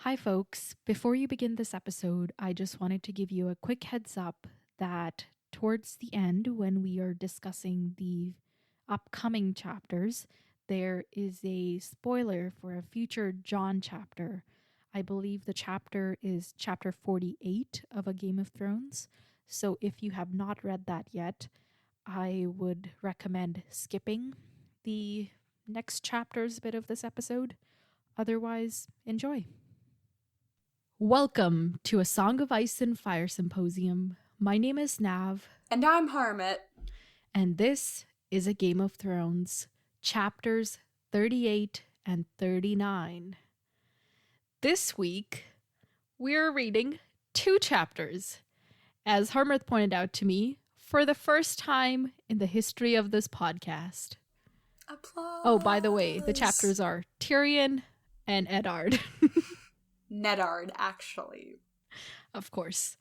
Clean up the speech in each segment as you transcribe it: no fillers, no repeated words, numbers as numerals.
Hi, folks. Before you begin this episode, I just wanted to give you a quick heads up that towards the end, when we are discussing the upcoming chapters, there is a spoiler for a future John chapter. I believe the chapter is chapter 48 of A Game of Thrones. So if you have not read that yet, I would recommend skipping the next chapter's bit of this episode. Otherwise, enjoy. Welcome to A Song of Ice and Fire Symposium. My name is Nav. And I'm Harmat. And this is A Game of Thrones, chapters 38 and 39. This week, we're reading 2 chapters. As Harmat pointed out to me, for the first time in the history of this podcast. Applause. Oh, by the way, the chapters are Tyrion and Eddard. Eddard, actually. Of course.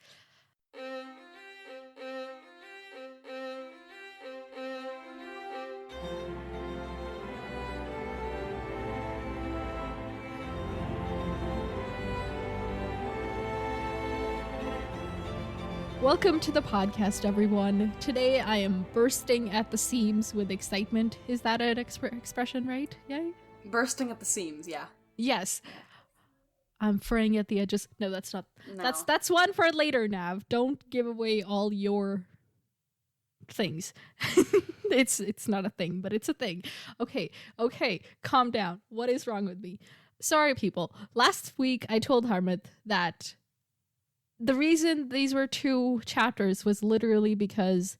Welcome to the podcast, everyone. Today I am bursting at the seams with excitement. Is that an expression, right? Yay? Bursting at the seams, yeah. Yes. I'm fraying at the edges. No, that's not. No. That's one for later, Nav. Don't give away all your things. It's not a thing, but it's a thing. Okay, calm down. What is wrong with me? Sorry, people. Last week I told Harmat that the reason these were 2 chapters was literally because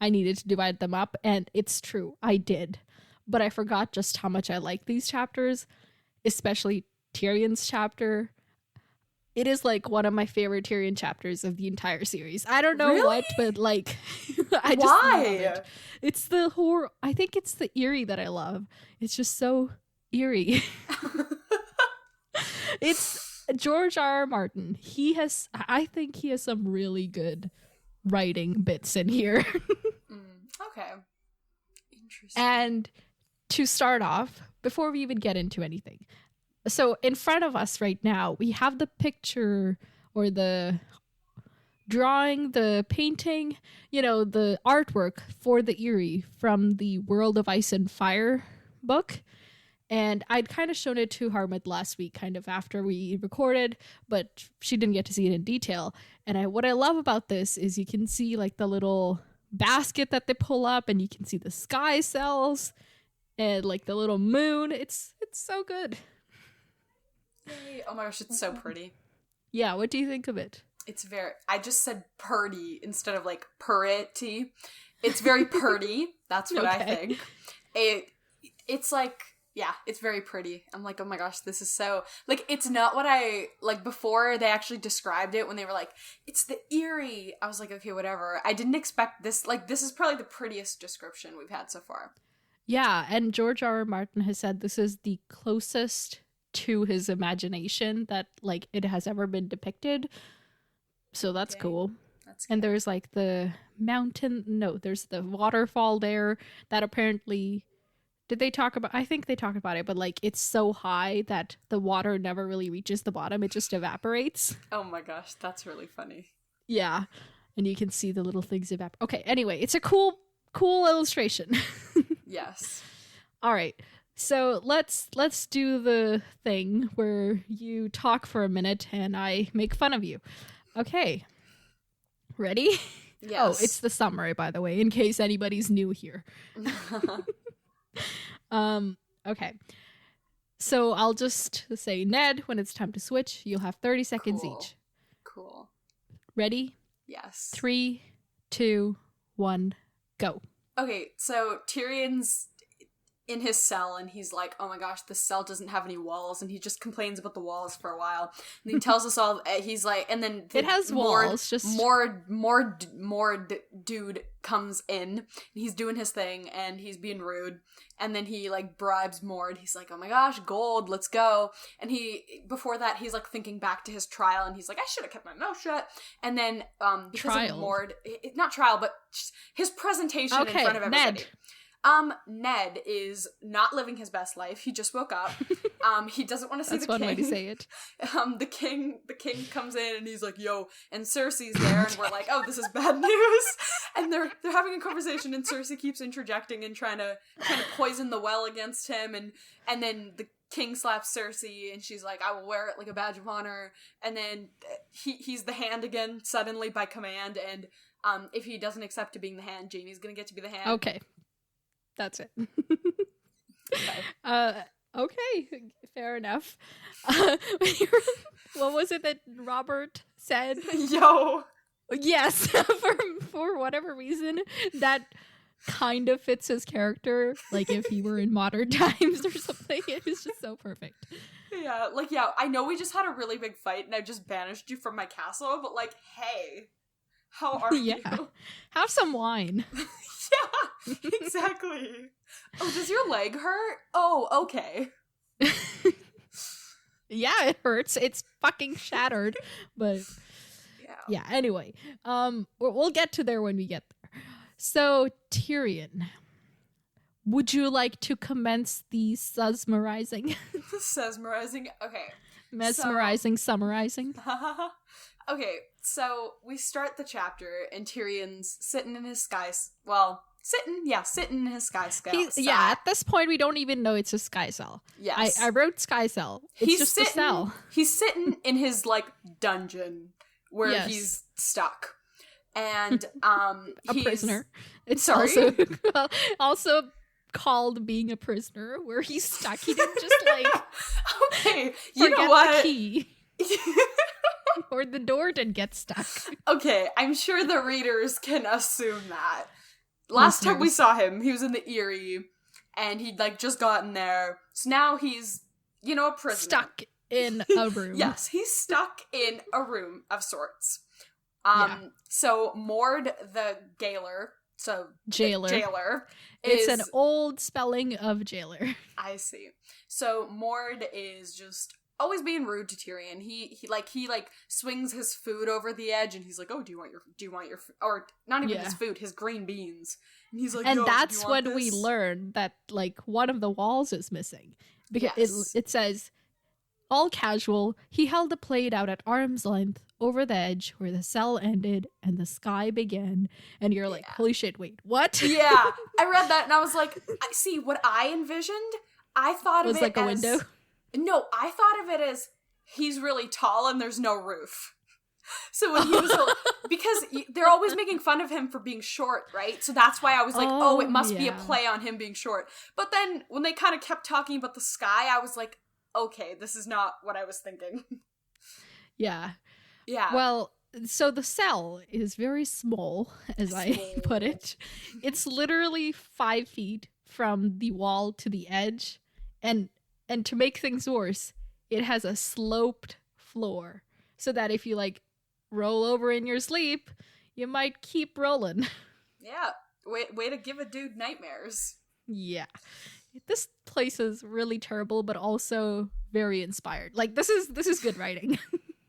I needed to divide them up, and it's true. I did. But I forgot just how much I like these chapters, especially Tyrion's chapter. It is like one of my favorite Tyrion chapters of the entire series. I don't know really? what, but like I just Why? love it. It's the horror. I think it's the eerie that I love. It's just so eerie. It's George R. Martin. I think he has some really good writing bits in here. Okay. Interesting. And to start off, before we even get into anything, so in front of us right now, we have the picture or the drawing, the painting, the artwork for the Eyrie from the World of Ice and Fire book. And I'd kind of shown it to Harmat last week, kind of after we recorded, but she didn't get to see it in detail. And what I love about this is you can see like the little basket that they pull up, and you can see the sky cells and like the little moon. It's so good. Yay. Oh my gosh, it's so pretty. Yeah, what do you think of it? I just said purdy instead of like pretty. It's very purdy. That's what I think. It's like, yeah, it's very pretty. I'm like, oh my gosh, this is so, like, it's not what I, like, before they actually described it when they were like, it's the Eyrie. I was like, okay, whatever. I didn't expect this. Like, this is probably the prettiest description we've had so far. Yeah, and George R. R. Martin has said this is the closest to his imagination that, like, it has ever been depicted. So that's cool. That's good. And there's, like, there's the waterfall there that apparently... Did they talk about... I think they talked about it, but, like, it's so high that the water never really reaches the bottom. It just evaporates. Oh my gosh, that's really funny. Yeah. And you can see the little things evaporate. Okay, anyway, it's a cool illustration. Yes. All right. So let's do the thing where you talk for a minute and I make fun of you. Okay. Ready? Yes. Oh, it's the summary, by the way, in case anybody's new here. Okay. So I'll just say, Ned, when it's time to switch, you'll have 30 seconds each. Cool. Ready? Yes. 3, 2, 1, go. Okay, so Tyrion's in his cell and he's like, oh my gosh, this cell doesn't have any walls, and he just complains about the walls for a while. And he tells us all, he's like, and then it has walls, just more dude comes in and he's doing his thing and he's being rude, and then he like bribes Mord. He's like, oh my gosh, gold, let's go. And before that he's like thinking back to his trial and he's like, I should have kept my mouth shut. And then because of Mord, not trial, but his presentation in front of everybody. Ned. Ned is not living his best life. He just woke up. He doesn't want to see the king. That's one way to say it. The king comes in and he's like, yo, and Cersei's there, and we're like, oh, this is bad news. And they're having a conversation, and Cersei keeps interjecting and trying to poison the well against him, and then the king slaps Cersei, and she's like, I will wear it like a badge of honor. And then he's the hand again, suddenly by command, and if he doesn't accept to being the hand, Jaime's gonna get to be the hand. Okay. That's it. Okay. Okay, fair enough. What was it that Robert said? Yo. Yes, for whatever reason, that kind of fits his character. Like if he were in modern times or something, it was just so perfect. Yeah, I know we just had a really big fight and I just banished you from my castle, but like, hey, how are you? Have some wine. Yeah, exactly. Oh, does your leg hurt? Oh, okay. Yeah, it hurts. It's fucking shattered. But yeah, anyway. We'll get to there when we get there. So, Tyrion, would you like to commence the mesmerizing? Mesmerizing? Okay. Mesmerizing, summarizing? Okay, so we start the chapter and Tyrion's sitting in his sitting in his sky cell. Yeah, at this point we don't even know it's a sky cell. Yes. I wrote sky cell. It's just a cell. He's sitting in his, like, dungeon where he's stuck. And, he's... prisoner. It's sorry? also called being a prisoner, where he's stuck. He didn't just, like... Okay, you know what? The key. Or the door didn't get stuck. Okay, I'm sure the readers can assume that. Last time we saw him, he was in the Eyrie, and he'd, like, just gotten there. So now he's, a prisoner. Stuck in a room. Yes, he's stuck in a room of sorts. So Mord the jailer. It's an old spelling of jailer. I see. So Mord is just always being rude to Tyrion. He swings his food over the edge, and he's like, "Oh, do you want your or not even his food, his green beans?" And he's like, and "Yo, that's do you want when we this?" learn that, like, one of the walls is missing, because it says, all casual, he held the plate out at arm's length over the edge where the cell ended and the sky began. And you're like, holy shit, wait, what? Yeah, I read that and I was like, see, what I envisioned, I thought of it like a as... window? No, I thought of it as he's really tall and there's no roof. So when he was... because they're always making fun of him for being short, right? So that's why I was like, it must be a play on him being short. But then when they kind of kept talking about the sky, I was like, okay, this is not what I was thinking. Yeah. Yeah. Well, so the cell is very small, as I put it. It's literally 5 feet from the wall to the edge. And to make things worse, it has a sloped floor. So that if you, like, roll over in your sleep, you might keep rolling. Yeah. Way to give a dude nightmares. Yeah. This place is really terrible, but also very inspired. Like, this is good writing.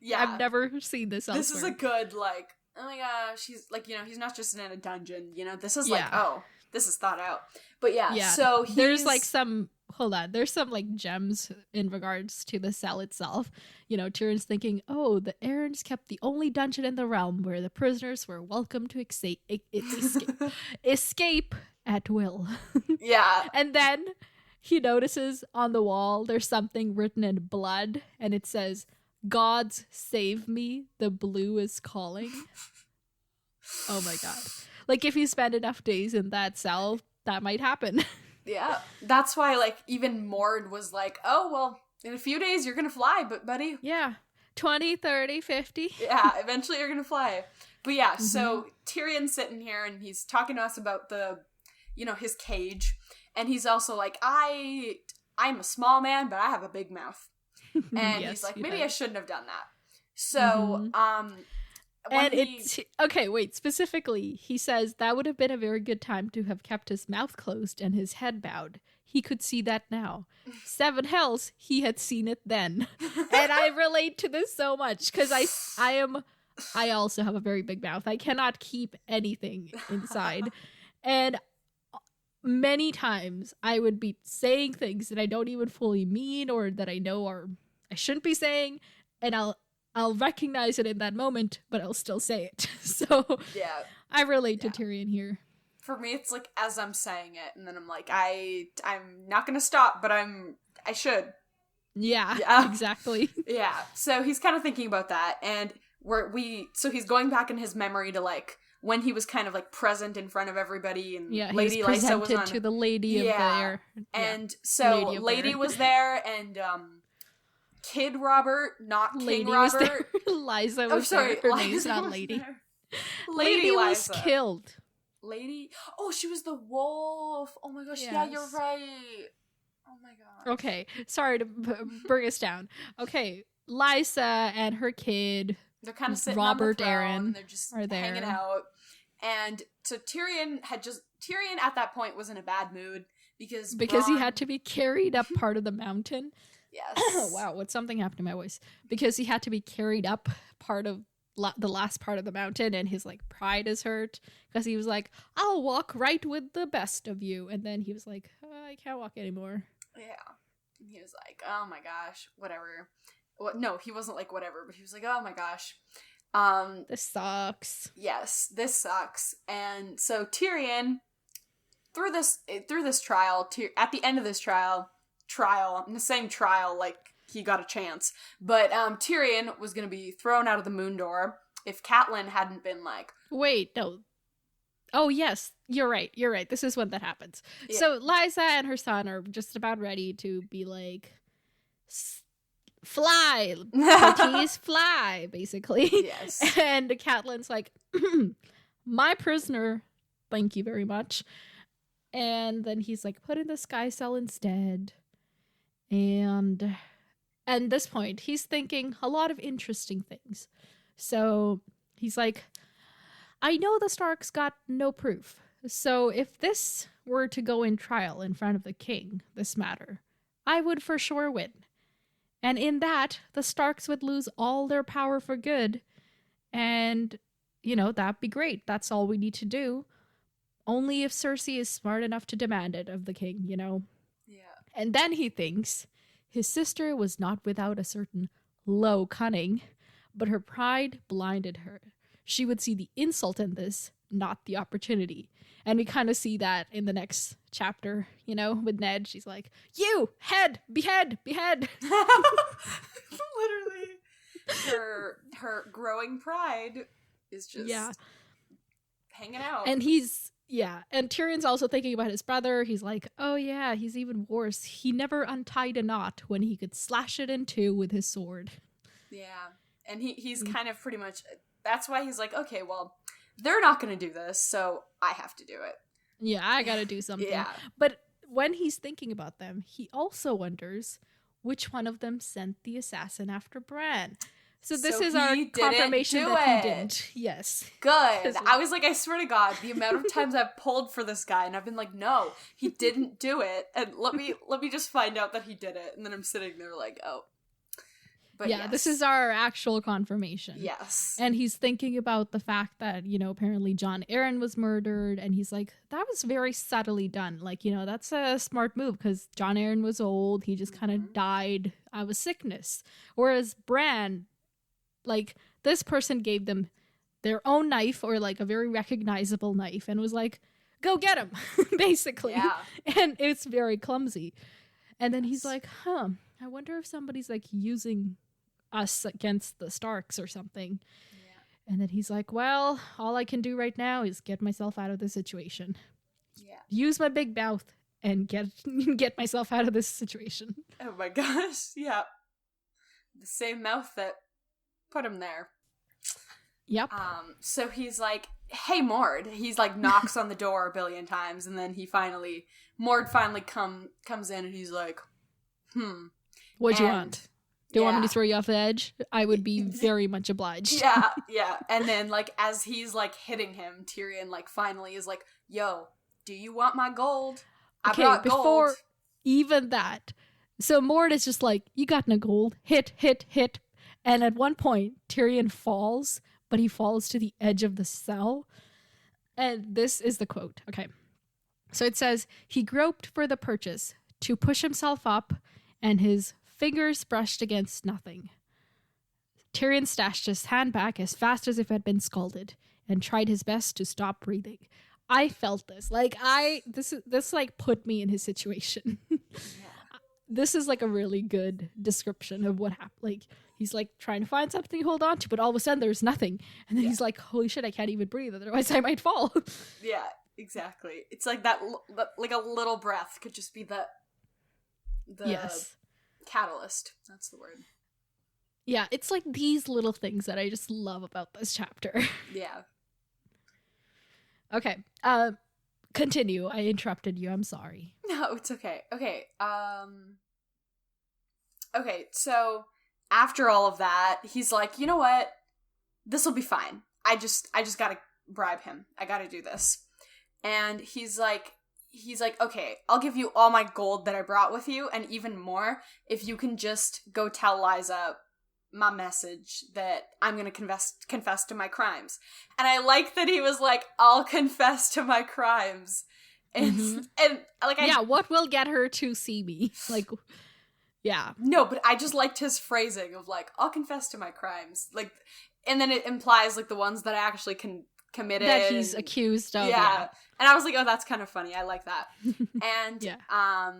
Yeah. I've never seen this elsewhere. This is a good, like, oh my gosh, he's, like, he's not just in a dungeon, this is, like, this is thought out. But yeah. So there's, like, there's some, like, gems in regards to the cell itself. Tyrion's thinking, the Arryns kept the only dungeon in the realm where the prisoners were welcome to escape at will. Yeah. And then he notices on the wall there's something written in blood, and it says, "Gods save me, the blue is calling." Oh my god. Like, if you spend enough days in that cell, that might happen. Yeah. That's why, like, even Mord was like, oh, well, in a few days you're gonna fly, buddy. Yeah. 20, 30, 50. Yeah, eventually you're gonna fly. But yeah, so Tyrion's sitting here and he's talking to us about the, his cage. And he's also like, I'm a small man, but I have a big mouth. And he's like, maybe I shouldn't have done that. So, okay, wait, specifically, he says that would have been a very good time to have kept his mouth closed and his head bowed. He could see that now. 7 hells, he had seen it then. And I relate to this so much, because I also have a very big mouth. I cannot keep anything inside. And many times I would be saying things that I don't even fully mean or that I know are I shouldn't be saying, and I'll recognize it in that moment, but I'll still say it. So Yeah. I relate to Tyrion here. For me, it's like as I'm saying it, and then I'm like, I'm not gonna stop, but I should. Yeah. Exactly. Yeah. So he's kind of thinking about that, and so he's going back in his memory to like when he was kind of like present in front of everybody, and Lady Lysa was on to the lady of there. And so Lady was there, and Kid Robert, not King Lady Robert. Lysa was there. Her name's not Lady. Lady was killed. Lady? Oh, she was the wolf. Oh my gosh, Yes. yeah, you're right. Oh my god. Okay, sorry to bring us down. Okay, Lysa and her kid, they're kind of sitting Robert on the throne, Aaron, and they're just are there. hanging out. And so Tyrion at that point was in a bad mood because he had to be carried up part of the mountain. Yes. Wow, what something happened to my voice. Because he had to be carried up part of the last part of the mountain, and his like pride is hurt because he was like, I'll walk right with the best of you, and then he was like, I can't walk anymore. Yeah. And he was like, oh my gosh, whatever. Well, no, he wasn't like whatever, but he was like, oh my gosh. This sucks. Yes, this sucks. And so Tyrion, through this trial, at the end of this trial, I'm saying trial like he got a chance, but Tyrion was gonna be thrown out of the moon door if Catelyn hadn't been like, wait, no. Oh yes, you're right. This is when that happens. Yeah. So Lysa and her son are just about ready to be like, fly, please fly, basically. Yes. And Catelyn's like, my prisoner, thank you very much. And then he's like, put in the sky cell instead. And at this point, he's thinking a lot of interesting things. So he's like, I know the Starks got no proof. So if this were to go in trial in front of the king, this matter, I would for sure win. And in that, the Starks would lose all their power for good. And, that'd be great. That's all we need to do. Only if Cersei is smart enough to demand it of the king, Yeah. And then he thinks his sister was not without a certain low cunning, but her pride blinded her. She would see the insult in this, not the opportunity. And we kind of see that in the next chapter, with Ned. She's like, you, behead. Literally. Her growing pride is just hanging out. And and Tyrion's also thinking about his brother. He's like, oh yeah, he's even worse. He never untied a knot when he could slash it in two with his sword. Yeah. And he's kind of pretty much, that's why he's like, okay, well, they're not going to do this, so I have to do it. Yeah, I got to do something. Yeah. But when he's thinking about them, he also wonders which one of them sent the assassin after Bran. So this is our confirmation that he didn't. Yes. Good. I was like, I swear to God, the amount of times I've pulled for this guy and I've been like, no, he didn't do it. And let me just find out that he did it. And then I'm sitting there like, oh. But yeah, this is our actual confirmation. Yes. And he's thinking about the fact that, apparently Jon Arryn was murdered. And he's like, that was very subtly done. Like, that's a smart move because Jon Arryn was old. He just kind of died of a sickness. Whereas Bran, like, this person gave them their own knife or like a very recognizable knife and was like, go get him, basically. Yeah. And it's very clumsy. And then he's like, I wonder if somebody's like using us against the Starks or something. Yeah. And then he's like, well, all I can do right now is get myself out of this situation. Yeah. Use my big mouth and get myself out of this situation. Oh my gosh. Yeah. The same mouth that put him there. Yep. So he's like, hey, Mord. He's like knocks on the door a billion times, and then Mord finally comes in and he's like, What'd you want? Do you want me to throw you off the edge? I would be very much obliged. Yeah. And then, like, as he's, like, hitting him, Tyrion, like, finally is like, yo, do you want my gold? I brought gold. Before even that. So Mord is just like, you got no gold. Hit. And at one point, Tyrion falls, but he falls to the edge of the cell. And this is the quote. Okay. So it says, he groped for the purchase to push himself up, and his fingers brushed against nothing. Tyrion stashed his hand back as fast as if it had been scalded and tried his best to stop breathing. I felt this. This like put me in his situation. Yeah. This is like a really good description of what happened. Like, he's like trying to find something to hold on to, but all of a sudden there's nothing. And then he's like, holy shit, I can't even breathe. Otherwise I might fall. Yeah, exactly. It's like that, like a little breath could just be the yes. catalyst. That's the word. Yeah, it's like these little things that I just love about this chapter. Yeah. Okay. Continue. I interrupted you. I'm sorry. No, it's okay. Okay. Okay, so after all of that, he's like, you know what? This will be fine. I just gotta bribe him. I gotta do this. And he's like, okay, I'll give you all my gold that I brought with you, and even more if you can just go tell Liza my message that I'm gonna confess to my crimes. And I like that he was like, I'll confess to my crimes. And and like, what will get her to see me? Like, yeah. No, but I just liked his phrasing of like, I'll confess to my crimes. Like, and then it implies like the ones that I actually committed. That he's accused of. Yeah. And I was like, oh, that's kind of funny. I like that. And yeah.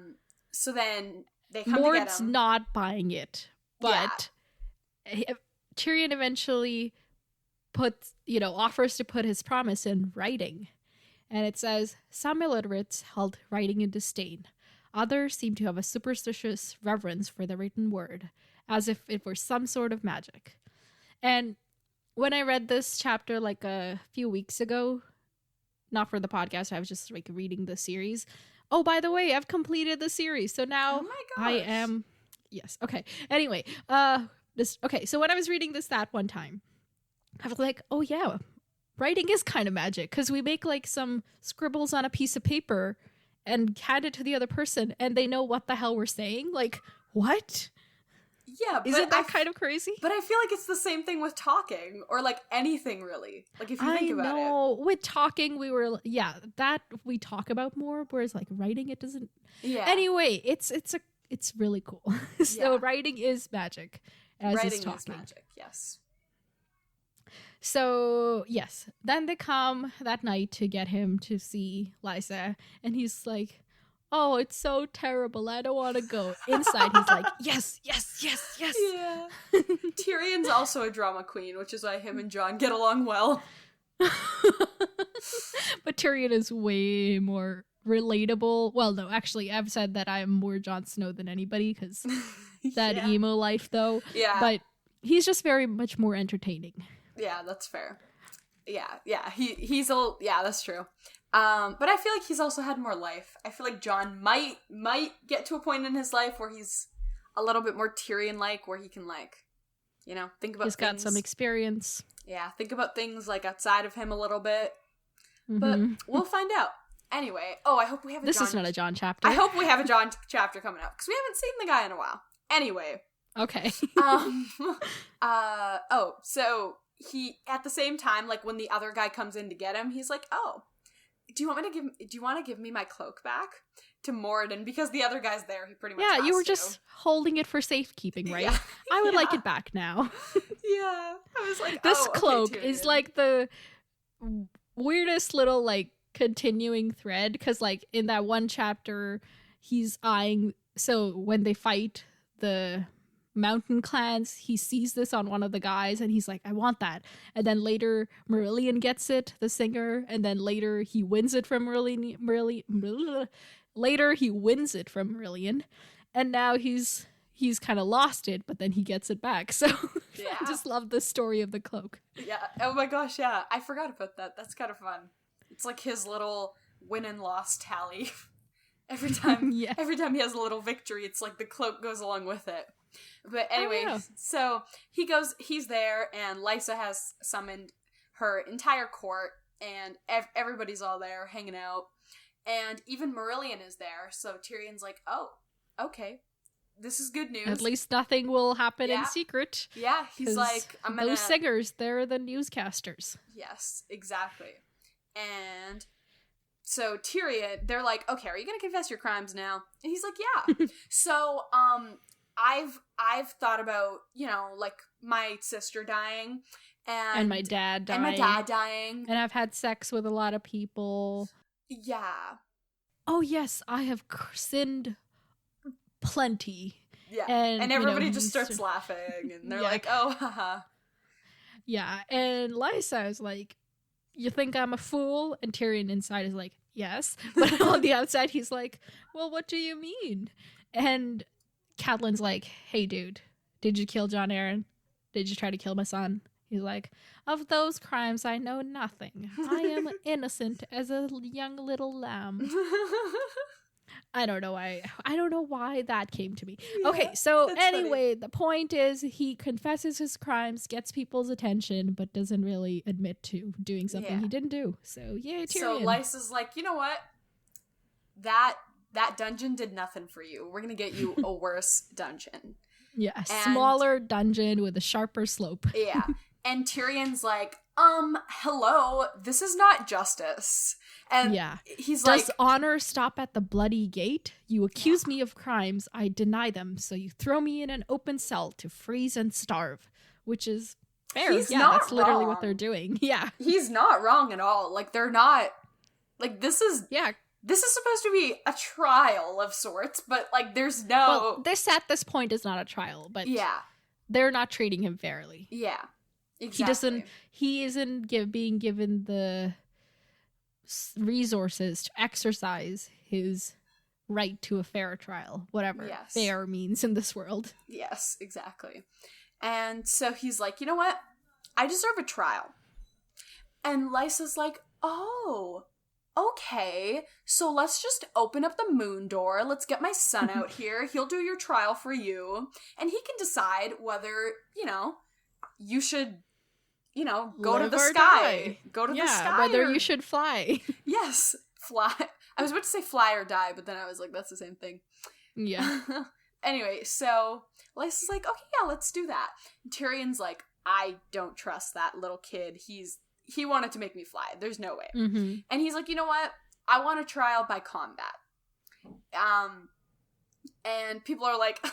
So then they come Mord's to get him. Not buying it, but Tyrion eventually offers to put his promise in writing. And it says, some illiterates held writing in disdain. Others seem to have a superstitious reverence for the written word, as if it were some sort of magic. And when I read this chapter like a few weeks ago, not for the podcast, I was just like reading the series. Oh, by the way, I've completed the series. So now I am... Yes. Okay. Anyway, so when I was reading this that one time, I was like, oh yeah, writing is kind of magic, because we make like some scribbles on a piece of paper and hand it to the other person, and they know what the hell we're saying. Like, what? Yeah, but isn't that kind of crazy? But I feel like it's the same thing with talking, or like anything really. Like, if you think about it. I know. With talking, that we talk about more, whereas like writing, it doesn't. Yeah. Anyway, it's really cool. So writing is magic, as is talking. Is magic, yes. So, yes. Then they come that night to get him to see Liza. And he's like, oh, it's so terrible. I don't want to go. Inside, he's like, yes, yes, yes, yes. Yeah. Tyrion's also a drama queen, which is why him and Jon get along well. But Tyrion is way more relatable. Well, no, actually, I've said that I'm more Jon Snow than anybody, because that emo life, though. Yeah. But he's just very much more entertaining. Yeah, that's fair. Yeah. That's true. But I feel like he's also had more life. I feel like Jon might get to a point in his life where he's a little bit more Tyrion-like, where he can like, think about. He's got some experience. Yeah, think about things like outside of him a little bit. But we'll find out. Anyway, I hope we have This is not a Jon chapter. I hope we have a Jon chapter coming up, because we haven't seen the guy in a while. Anyway. Okay. So he, at the same time, like when the other guy comes in to get him, he's like, oh, do you want to give me my cloak back to Moradin? Because the other guy's there, he pretty much has you were just holding it for safekeeping, right? Yeah. I would like it back now. Yeah. I was like, this cloak is like the weirdest little like continuing thread, because like in that one chapter he's eyeing, so when they fight the mountain clans, he sees this on one of the guys and he's like, I want that. And then later Marillion gets it, the singer, and then later he wins it from later he wins it from Marillion, and now he's kind of lost it, but then he gets it back. So I just love the story of the cloak. Yeah. Oh my gosh, yeah. I forgot about that. That's kind of fun. It's like his little win and loss tally. Every time he has a little victory, it's like the cloak goes along with it. But anyway, So he's there, and Lysa has summoned her entire court, and everybody's all there hanging out. And even Marillion is there, so Tyrion's like, oh, okay, this is good news. At least nothing will happen in secret. Yeah, he's like, I'm gonna... Those singers, they're the newscasters. Yes, exactly. And So Tyrion, they're like, okay, are you gonna confess your crimes now? And he's like, yeah. So, I've thought about, like my sister dying and my dad dying. And I've had sex with a lot of people. Yeah. Oh yes, I have sinned plenty. Yeah. And everybody just starts laughing and they're like, oh, haha. Yeah. And Lysa is like, you think I'm a fool? And Tyrion inside is like, yes. But on the outside, he's like, well, what do you mean? And Catelyn's like, hey, dude, did you kill Jon Arryn? Did you try to kill my son? He's like, of those crimes, I know nothing. I am innocent as a young little lamb. I don't know why that came to me. Yeah, okay, so anyway, the point is he confesses his crimes, gets people's attention, but doesn't really admit to doing something he didn't do. So, yeah, Tyrion. So Lysa's like, you know what? That dungeon did nothing for you. We're going to get you a worse dungeon. Yeah, a smaller dungeon with a sharper slope. Yeah. And Tyrion's like, hello, this is not justice. And he's like, does honor stop at the bloody gate? You accuse me of crimes, I deny them, so you throw me in an open cell to freeze and starve, which is fair. That's literally what they're doing. Yeah. He's not wrong at all. Like, they're not, like, this is supposed to be a trial of sorts, but, like, there's no... Well, this at this point is not a trial, but they're not treating him fairly. Yeah, exactly. He isn't being given the resources to exercise his right to a fair trial, whatever fair means in this world. Yes, exactly. And so he's like, you know what? I deserve a trial. And Lysa's like, oh... okay, so let's just open up the moon door. Let's get my son out here. He'll do your trial for you. And he can decide whether, you should, go to the sky. Go to the sky. Whether you should fly. Yes, fly. I was about to say fly or die, but then I was like, that's the same thing. Yeah. Anyway, so Lysa's like, okay, yeah, let's do that. And Tyrion's like, I don't trust that little kid. He wanted to make me fly. There's no way. Mm-hmm. And he's like, you know what? I want a trial by combat. And people are like,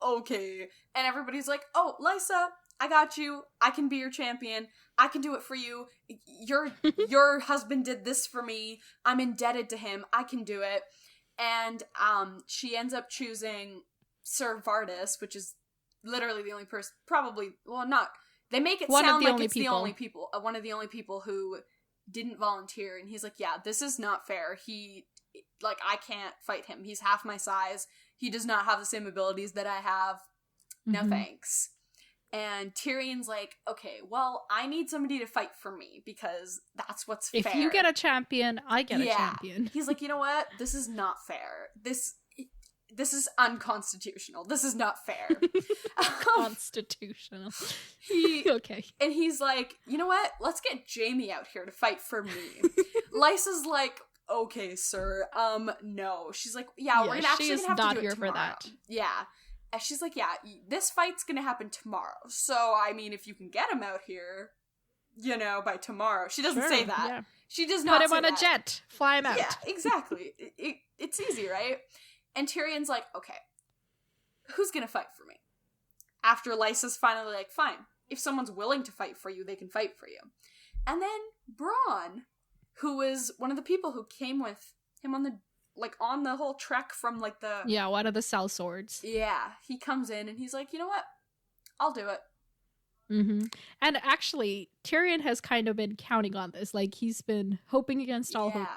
okay. And everybody's like, oh, Lysa, I got you. I can be your champion. I can do it for you. Your husband did this for me. I'm indebted to him. I can do it. And she ends up choosing Sir Vardis, which is literally the only person, probably, well, not... They make it sound like it's the only people. One of the only people who didn't volunteer. And he's like, yeah, this is not fair. I can't fight him. He's half my size. He does not have the same abilities that I have. No thanks. And Tyrion's like, okay, well, I need somebody to fight for me because that's what's fair. If you get a champion, I get a champion. He's like, you know what? This is not fair. This is unconstitutional. This is not fair. Constitutional. Okay. And he's like, you know what? Let's get Jaime out here to fight for me. Lysa's like, okay, sir. No. She's like, yeah, we're actually gonna have to do it tomorrow. For that. Yeah. And she's like, yeah, this fight's gonna happen tomorrow. So, I mean, if you can get him out here, by tomorrow. She doesn't say that. Yeah. She does not say that. Put him on a jet. Fly him out. Yeah, exactly. It's easy, right? And Tyrion's like, okay, who's gonna fight for me? After Lysa's finally like, fine, if someone's willing to fight for you, they can fight for you. And then Bronn, who is one of the people who came with him on the whole trek from the... Yeah, one of the sellswords. Yeah, he comes in and he's like, you know what? I'll do it. Mm-hmm. And actually, Tyrion has kind of been counting on this. He's been hoping against all hope.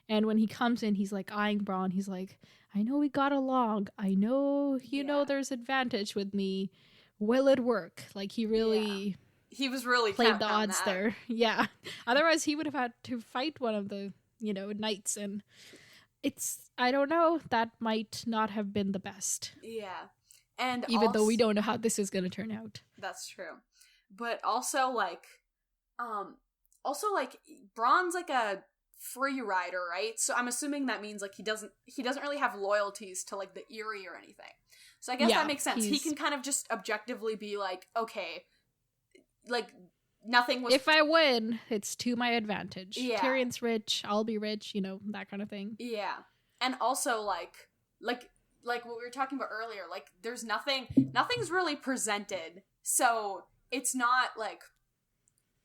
And when he comes in, he's eyeing Bronn. He's like, I know we got along. I know, know, there's advantage with me. Will it work? He really... He was really played the odds there. Yeah. Otherwise, he would have had to fight one of the, knights. And I don't know, that might not have been the best. Yeah. And even though we don't know how this is going to turn out. That's true. But also, Bronn's a free rider, right? So I'm assuming that means he doesn't really have loyalties to the Eyrie or anything. So I guess that makes sense. He can kind of just objectively be like, okay, nothing was... If I win, it's to my advantage. Yeah. Tyrion's rich, I'll be rich, you know, that kind of thing. Yeah. And also, like what we were talking about earlier, like, there's nothing's really presented. So, it's not, like,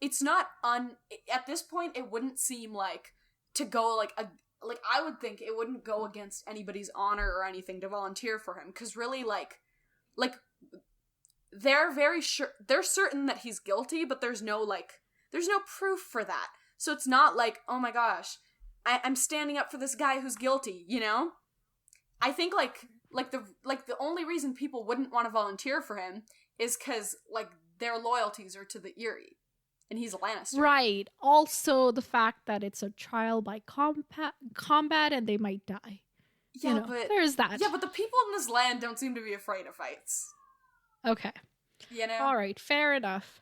at this point, it wouldn't seem like to go, like, I would think it wouldn't go against anybody's honor or anything to volunteer for him. Because really, like, they're very sure, they're certain that he's guilty, but there's no proof for that. So it's not like, oh my gosh, I'm standing up for this guy who's guilty, you know? I think, the only reason people wouldn't want to volunteer for him is because, like, their loyalties are to the Eyrie. And he's a Lannister. Right. Also, the fact that it's a trial by combat and they might die. Yeah, you know, but... there's that. Yeah, but the people in this land don't seem to be afraid of fights. Okay. You know? Alright, fair enough.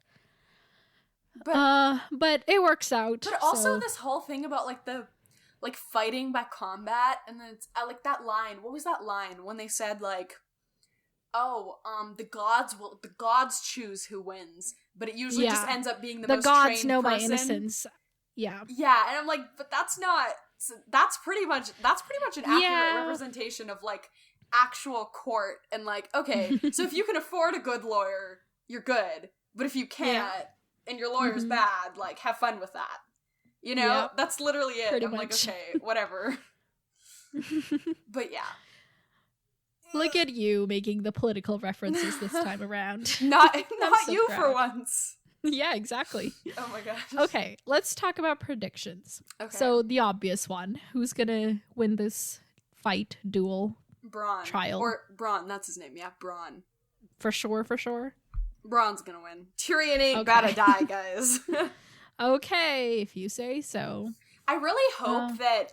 But it works out. But also this whole thing about, like, the... like, fighting by combat, and then it's, like, that line, what was that line when they said, like, the gods choose who wins, but it usually just ends up being the most trained person. The gods know my innocence. Yeah. Yeah, and I'm like, but that's pretty much an accurate representation of, like, actual court, and, like, okay, so if you can afford a good lawyer, you're good, but if you can't, and your lawyer's bad, like, have fun with that. You know? That's literally it. Pretty I'm much. like, okay, whatever. But yeah. Look at you making the political references this time around. Not so you proud. for once. Yeah, exactly. Oh my gosh. Okay, let's talk about predictions. Okay. So the obvious one, who's gonna win this fight, duel, Bronn. trial? Or Bronn, that's his name, yeah, Bronn. For sure. Bronn's gonna win. Tyrion ain't about to die, guys. Okay, if you say so. I really hope that,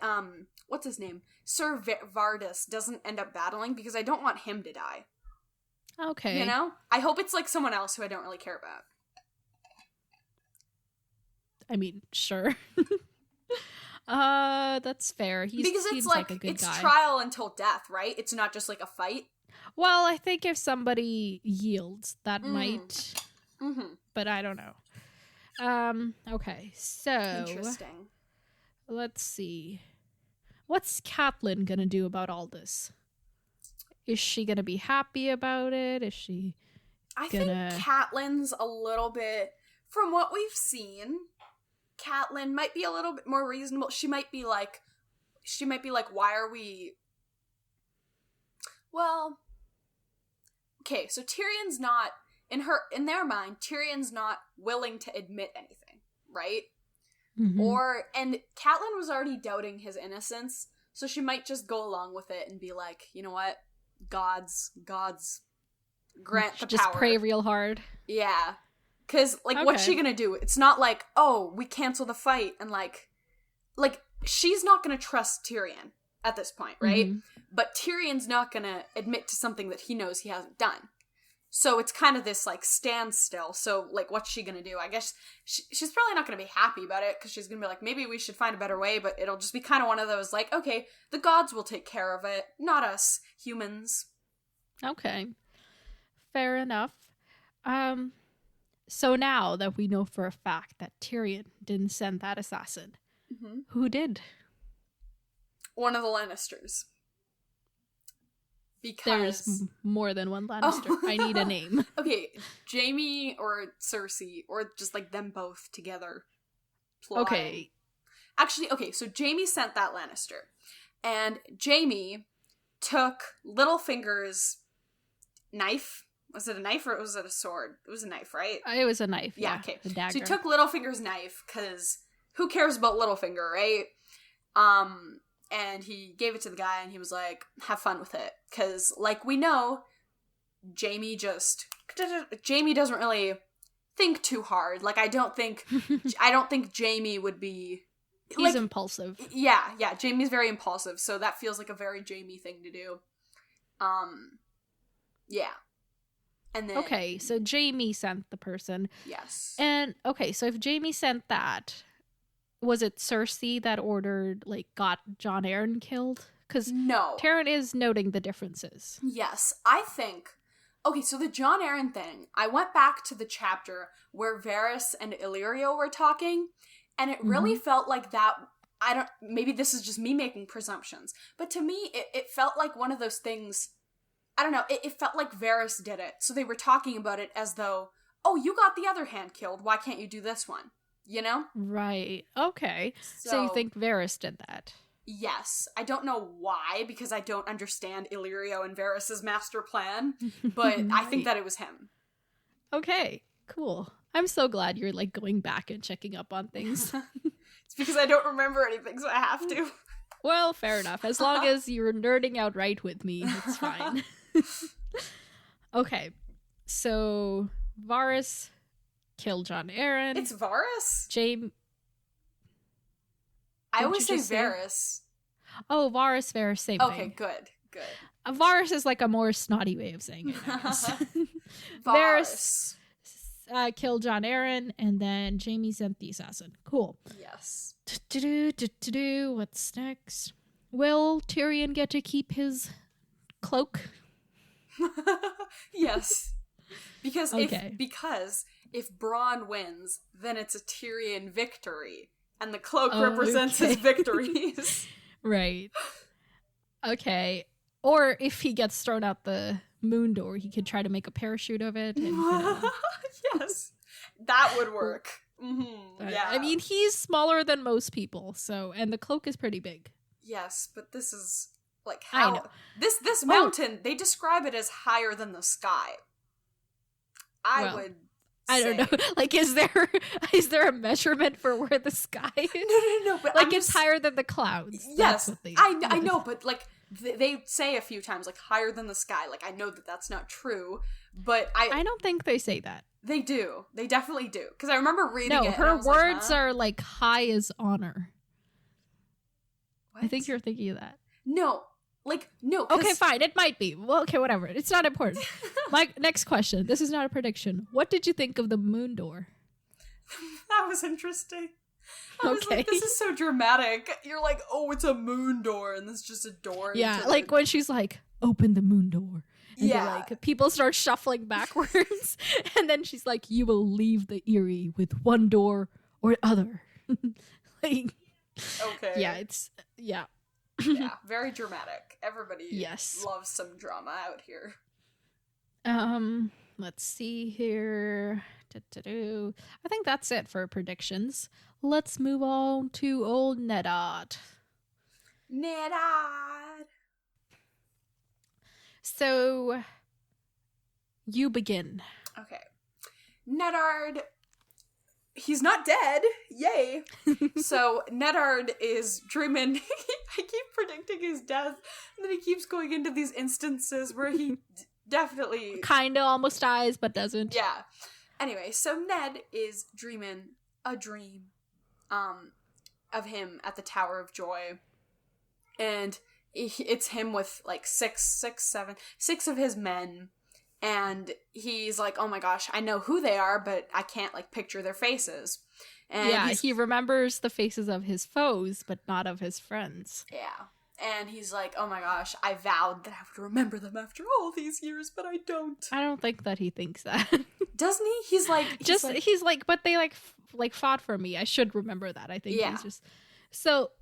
what's his name? Sir Vardis doesn't end up battling, because I don't want him to die. Okay. You know? I hope it's, like, someone else who I don't really care about. I mean, sure. That's fair. He seems like a good guy. It's trial until death, right? It's not just, like, a fight. Well, I think if somebody yields, that might... Mm-hmm. But I don't know. Okay, so... Interesting. Let's see. What's Catelyn gonna do about all this? Is she gonna be happy about it? Is she gonna... I think Catelyn's a little bit... From what we've seen, Catelyn might be a little bit more reasonable. She might be like, why are we... Well... Okay, so Tyrion's not... In their mind, Tyrion's not willing to admit anything, right? Mm-hmm. And Catelyn was already doubting his innocence, so she might just go along with it and be like, you know what? Gods grant the just power. Pray real hard. Yeah. Because, like, what's she gonna do? It's not like, oh, we cancel the fight, and, like, she's not gonna trust Tyrion at this point, right? Mm-hmm. But Tyrion's not gonna admit to something that he knows he hasn't done. So it's kind of this, like, standstill. So, like, what's she gonna do? I guess she's probably not gonna be happy about it, because she's gonna be like, maybe we should find a better way, but it'll just be kind of one of those, like, okay, the gods will take care of it, not us humans. Okay. Fair enough. So now that we know for a fact that Tyrion didn't send that assassin, who did? One of the Lannisters. Because there's more than one Lannister. Oh. I need a name. Okay, Jaime or Cersei, or just, like, them both together. Plotting. Okay. Actually, okay, so Jaime sent that Lannister. And Jaime took Littlefinger's knife. Was it a knife or was it a sword? It was a knife, right? It was a knife, yeah. Okay. A dagger. So he took Littlefinger's knife, because who cares about Littlefinger, right? And he gave it to the guy, and he was like, have fun with it. Because, like we know, Jaime doesn't really think too hard. Like, I don't think Jaime would be... He's impulsive. Yeah, Jaime's very impulsive, so that feels like a very Jaime thing to do. Yeah. And then... Okay, so Jaime sent the person. Yes. And, okay, so if Jaime sent that... Was it Cersei that ordered, like, got Jon Arryn killed? Because no. Tyrion is noting the differences. Yes, I think Okay, so the Jon Arryn thing, I went back to the chapter where Varys and Illyrio were talking, and it really felt like that, maybe this is just me making presumptions, but to me, it felt like one of those things, I don't know, it felt like Varys did it, so they were talking about it as though, oh, you got the other hand killed, why can't you do this one? You know? Right, okay. So you think Varys did that? Yes. I don't know why, because I don't understand Illyrio and Varys' master plan, but right. I think that it was him. Okay, cool. I'm so glad you're, like, going back and checking up on things. It's because I don't remember anything, so I have to. Well, fair enough. As long as you're nerding out right with me, it's fine. Okay, so Varys killed Jon Arryn. It's Varys? Jaime... I always say Varys. Oh, Varys, same thing. Okay, good. Varys is like a more snotty way of saying it, I guess. Varys. Killed Jon Arryn, and then Jaime sent the assassin. Cool. Yes. What's next? Will Tyrion get to keep his cloak? Yes. Because if Bronn wins, then it's a Tyrion victory. And the cloak represents his victories. Right. Okay. Or if he gets thrown out the moon door, he could try to make a parachute of it. And, yes. That would work. Mm-hmm. Yeah. I mean, he's smaller than most people, and the cloak is pretty big. Yes, but this is, like, how... I know. This mountain, they describe it as higher than the sky. I don't know. Like, is there a measurement for where the sky is? No. But like, it's higher than the clouds. Yes, I know. But like, they say a few times, like, higher than the sky. Like, I know that that's not true. But I don't think they say that. They do. They definitely do. Because I remember reading it. No, her words are like high as honor. What? I think you're thinking of that. No. Like, no. Okay, fine. It might be. Well, okay, whatever. It's not important. My next question. This is not a prediction. What did you think of the moon door? That was interesting. I was like, this is so dramatic. You're like, oh, it's a moon door, and this is just a door. Yeah, like when she's like, open the moon door. And like, people start shuffling backwards. And then she's like, you will leave the Eyrie with one door or other. Like, okay. Yeah, yeah. Yeah, very dramatic. Everybody loves some drama out here. Let's see here. I think that's it for predictions. Let's move on to old Eddard. Eddard. So, you begin. Okay. Eddard, he's not dead. Yay. So, Eddard is dreaming. I keep predicting his death, and then he keeps going into these instances where he definitely... Kinda almost dies, but doesn't. Yeah. Anyway, so Ned is dreaming a dream of him at the Tower of Joy. And it's him with, like, six of his men. And he's like, oh my gosh, I know who they are, but I can't, like, picture their faces. And he remembers the faces of his foes, but not of his friends. Yeah. And he's like, oh my gosh, I vowed that I would remember them after all these years, but I don't. I don't think that he thinks that. Doesn't he? He's like, but they like fought for me. I should remember that. I think he's just... So,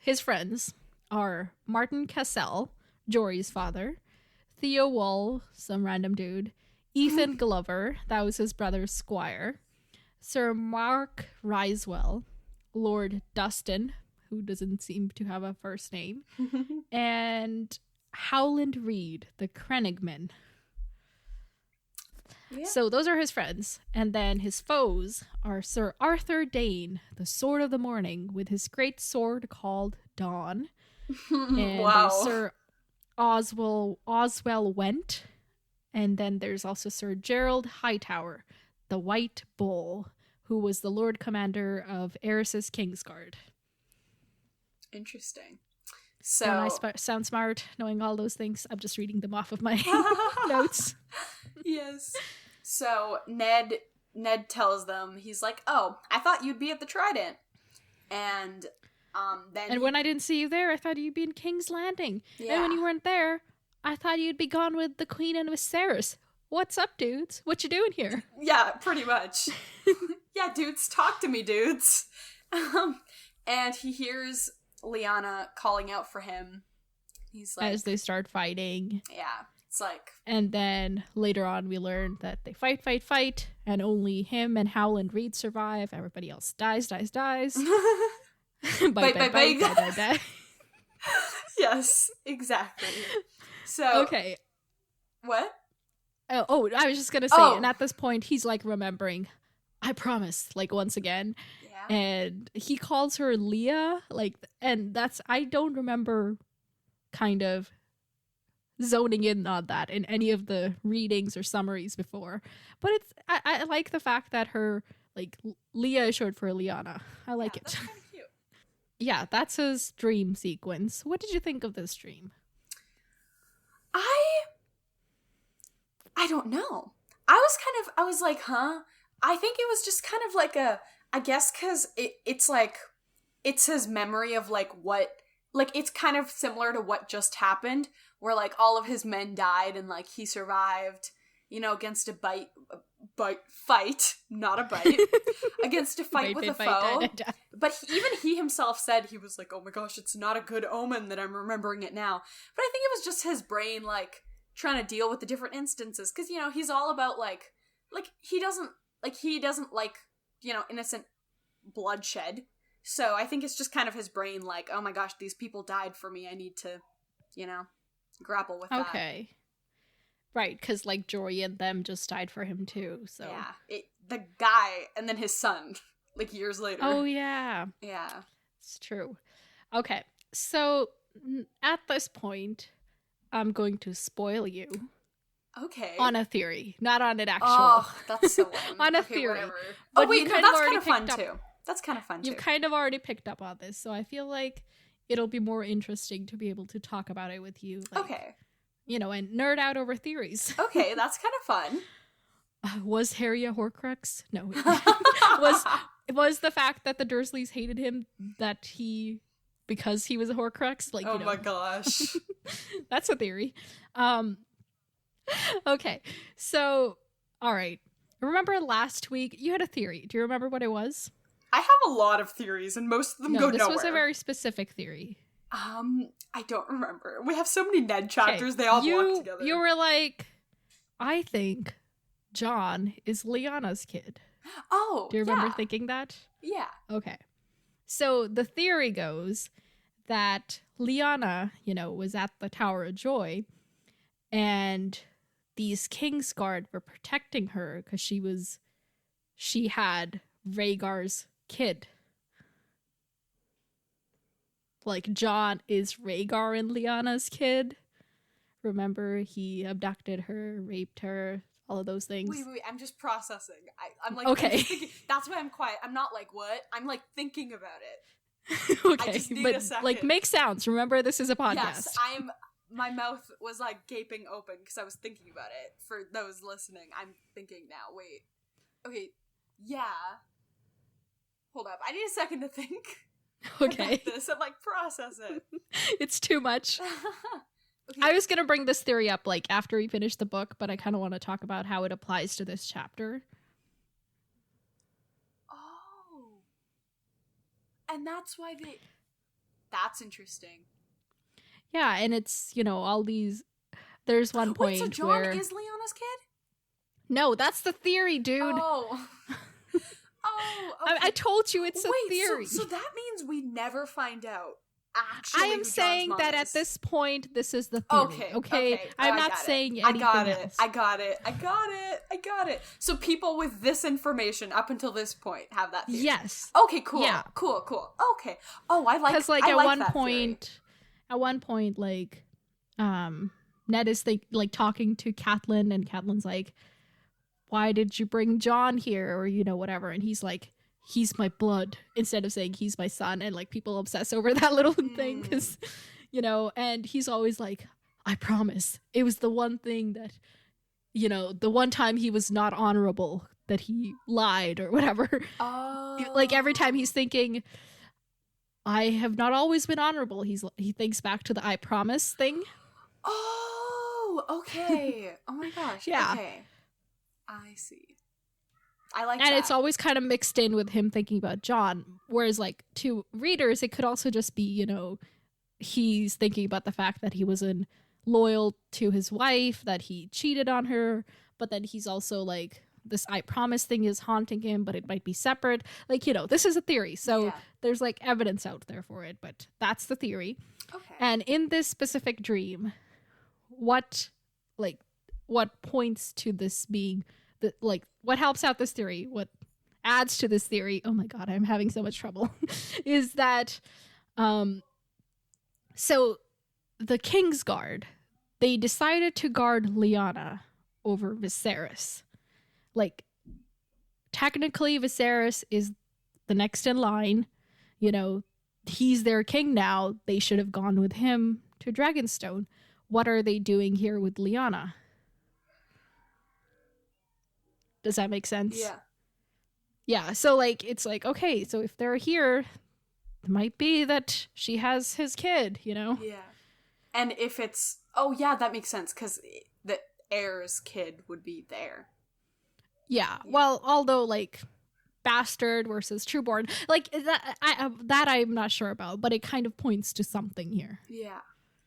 his friends are Martin Cassell, Jory's father, Theo Wall, some random dude, Ethan Glover, that was his brother's squire, Sir Mark Risewell, Lord Dustin, who doesn't seem to have a first name, and Howland Reed, the Krenigman. Yeah. So those are his friends. And then his foes are Sir Arthur Dane, the Sword of the Morning, with his great sword called Dawn. And Sir Oswell Went. And then there's also Sir Gerald Hightower, the White Bull, who was the Lord Commander of Eris's Kingsguard. Interesting. So don't I sound smart knowing all those things? I'm just reading them off of my notes. Yes. So Ned tells them, he's like, oh, I thought you'd be at the Trident. And then when I didn't see you there, I thought you'd be in King's Landing. Yeah. And when you weren't there, I thought you'd be gone with the queen and Viserys. What's up, dudes? What you doing here? Yeah, pretty much. Yeah, dudes, talk to me, dudes. And he hears Lyanna calling out for him. He's like... As they start fighting. Yeah, it's like... And then later on we learn that they fight, and only him and Howland Reed survive. Everybody else dies. Bite. Yes, exactly. So... Okay. What? Oh, I was just gonna say, and at this point he's like remembering, I promise, like once again. Yeah. And he calls her Leah, like, and that's, I don't remember kind of zoning in on that in any of the readings or summaries before. But it's, I like the fact that her, like, Leah is short for Lyanna. I like it. That's kind of cute. Yeah, that's his dream sequence. What did you think of this dream? I don't know. I was like, huh? I think it was just kind of like I guess because it's like, it's his memory of like what, like it's kind of similar to what just happened, where like all of his men died and like he survived, you know, against a fight, not a bite, against a fight with a foe. But even he himself said, he was like, oh my gosh, it's not a good omen that I'm remembering it now. But I think it was just his brain like trying to deal with the different instances, because, you know, he's all about like he doesn't like, you know, innocent bloodshed. So I think it's just kind of his brain like, oh my gosh, these people died for me, I need to, you know, grapple with that. Okay. Right, because like Jory and them just died for him too, so. Yeah, the guy and then his son, like years later. Oh yeah. Yeah. It's true. Okay, so at this point, I'm going to spoil you. Okay. On a theory, not on an actual. Oh, that's so lame. On a okay, theory. Whatever. But oh wait, no, that's kind of fun up, too. That's kind of fun too. You've kind of already picked up on this, so I feel like it'll be more interesting to be able to talk about it with you. Like, okay. You know, and nerd out over theories. Okay, that's kind of fun. Was Harry a Horcrux? No. was the fact that the Dursleys hated him because he was a Horcrux? Like, oh, you know. My gosh. That's a theory. Okay, so, all right. Remember last week, you had a theory. Do you remember what it was? I have a lot of theories, and most of them go nowhere. This was a very specific theory. I don't remember. We have so many Ned chapters, they all block together. You were like, I think John is Lyanna's kid. Oh, do you remember thinking that? Yeah. Okay. So the theory goes that Lyanna, you know, was at the Tower of Joy, and these Kingsguard were protecting her because she had Rhaegar's kid. Like, John is Rhaegar and Lyanna's kid. Remember, he abducted her, raped her, all of those things. Wait, I'm just processing. I'm like, okay. Thinking, that's why I'm quiet. I'm not like, what? I'm like thinking about it. Okay, I just need but a second. like, make sounds. Remember, this is a podcast. Yes, my mouth was like gaping open because I was thinking about it. For those listening, I'm thinking now. Wait. Okay. Yeah. Hold up. I need a second to think. Okay. About this and like process it. It's too much. Okay. I was gonna bring this theory up like after we finish the book, but I kind of want to talk about how it applies to this chapter. Oh. And that's why that's interesting. Yeah, and it's, you know, all these, there's one point wait, so John where is Lyanna's kid? No, that's the theory, dude. Oh. Oh, okay. I told you it's a theory. So that means we never find out actually. I am saying that at this point, this is the theory. Okay. I'm not saying anything else. I got it. So people with this information up until this point have that theory. Yes. Okay, cool. Yeah. Cool. Okay. Oh, I like. Because like at one point, like, Ned is talking to Catelyn, and Catelyn's like, why did you bring John here, or, you know, whatever, and he's like, he's my blood, instead of saying he's my son, and like people obsess over that little thing because, you know, and he's always like, I promise, it was the one thing that, you know, the one time he was not honorable, that he lied or whatever. Oh. Like every time he's thinking, I have not always been honorable, he thinks back to the I promise thing. Oh. okay. Oh my gosh. Yeah. Okay. I see. I like and that. it's always kind of mixed in with him thinking about John. Whereas, like, to readers, it could also just be, you know, he's thinking about the fact that he wasn't loyal to his wife, that he cheated on her, but then he's also like, this I promise thing is haunting him, but it might be separate. Like, you know, this is a theory. So there's like evidence out there for it, but that's the theory. Okay. And in this specific dream, what points to this being the, like, what helps out this theory, what adds to this theory, oh my god, I'm having so much trouble, is that so the King's Guard, they decided to guard Lyanna over Viserys. Like, technically Viserys is the next in line, you know, he's their king now, they should have gone with him to Dragonstone. What are they doing here with Lyanna? Does that make sense? Yeah. Yeah, so, like, it's like, okay, so if they're here, it might be that she has his kid, you know? Yeah. And if it's... Oh, yeah, that makes sense, because the heir's kid would be there. Yeah, well, although, like, bastard versus trueborn, like, that I'm not sure about, but it kind of points to something here. Yeah.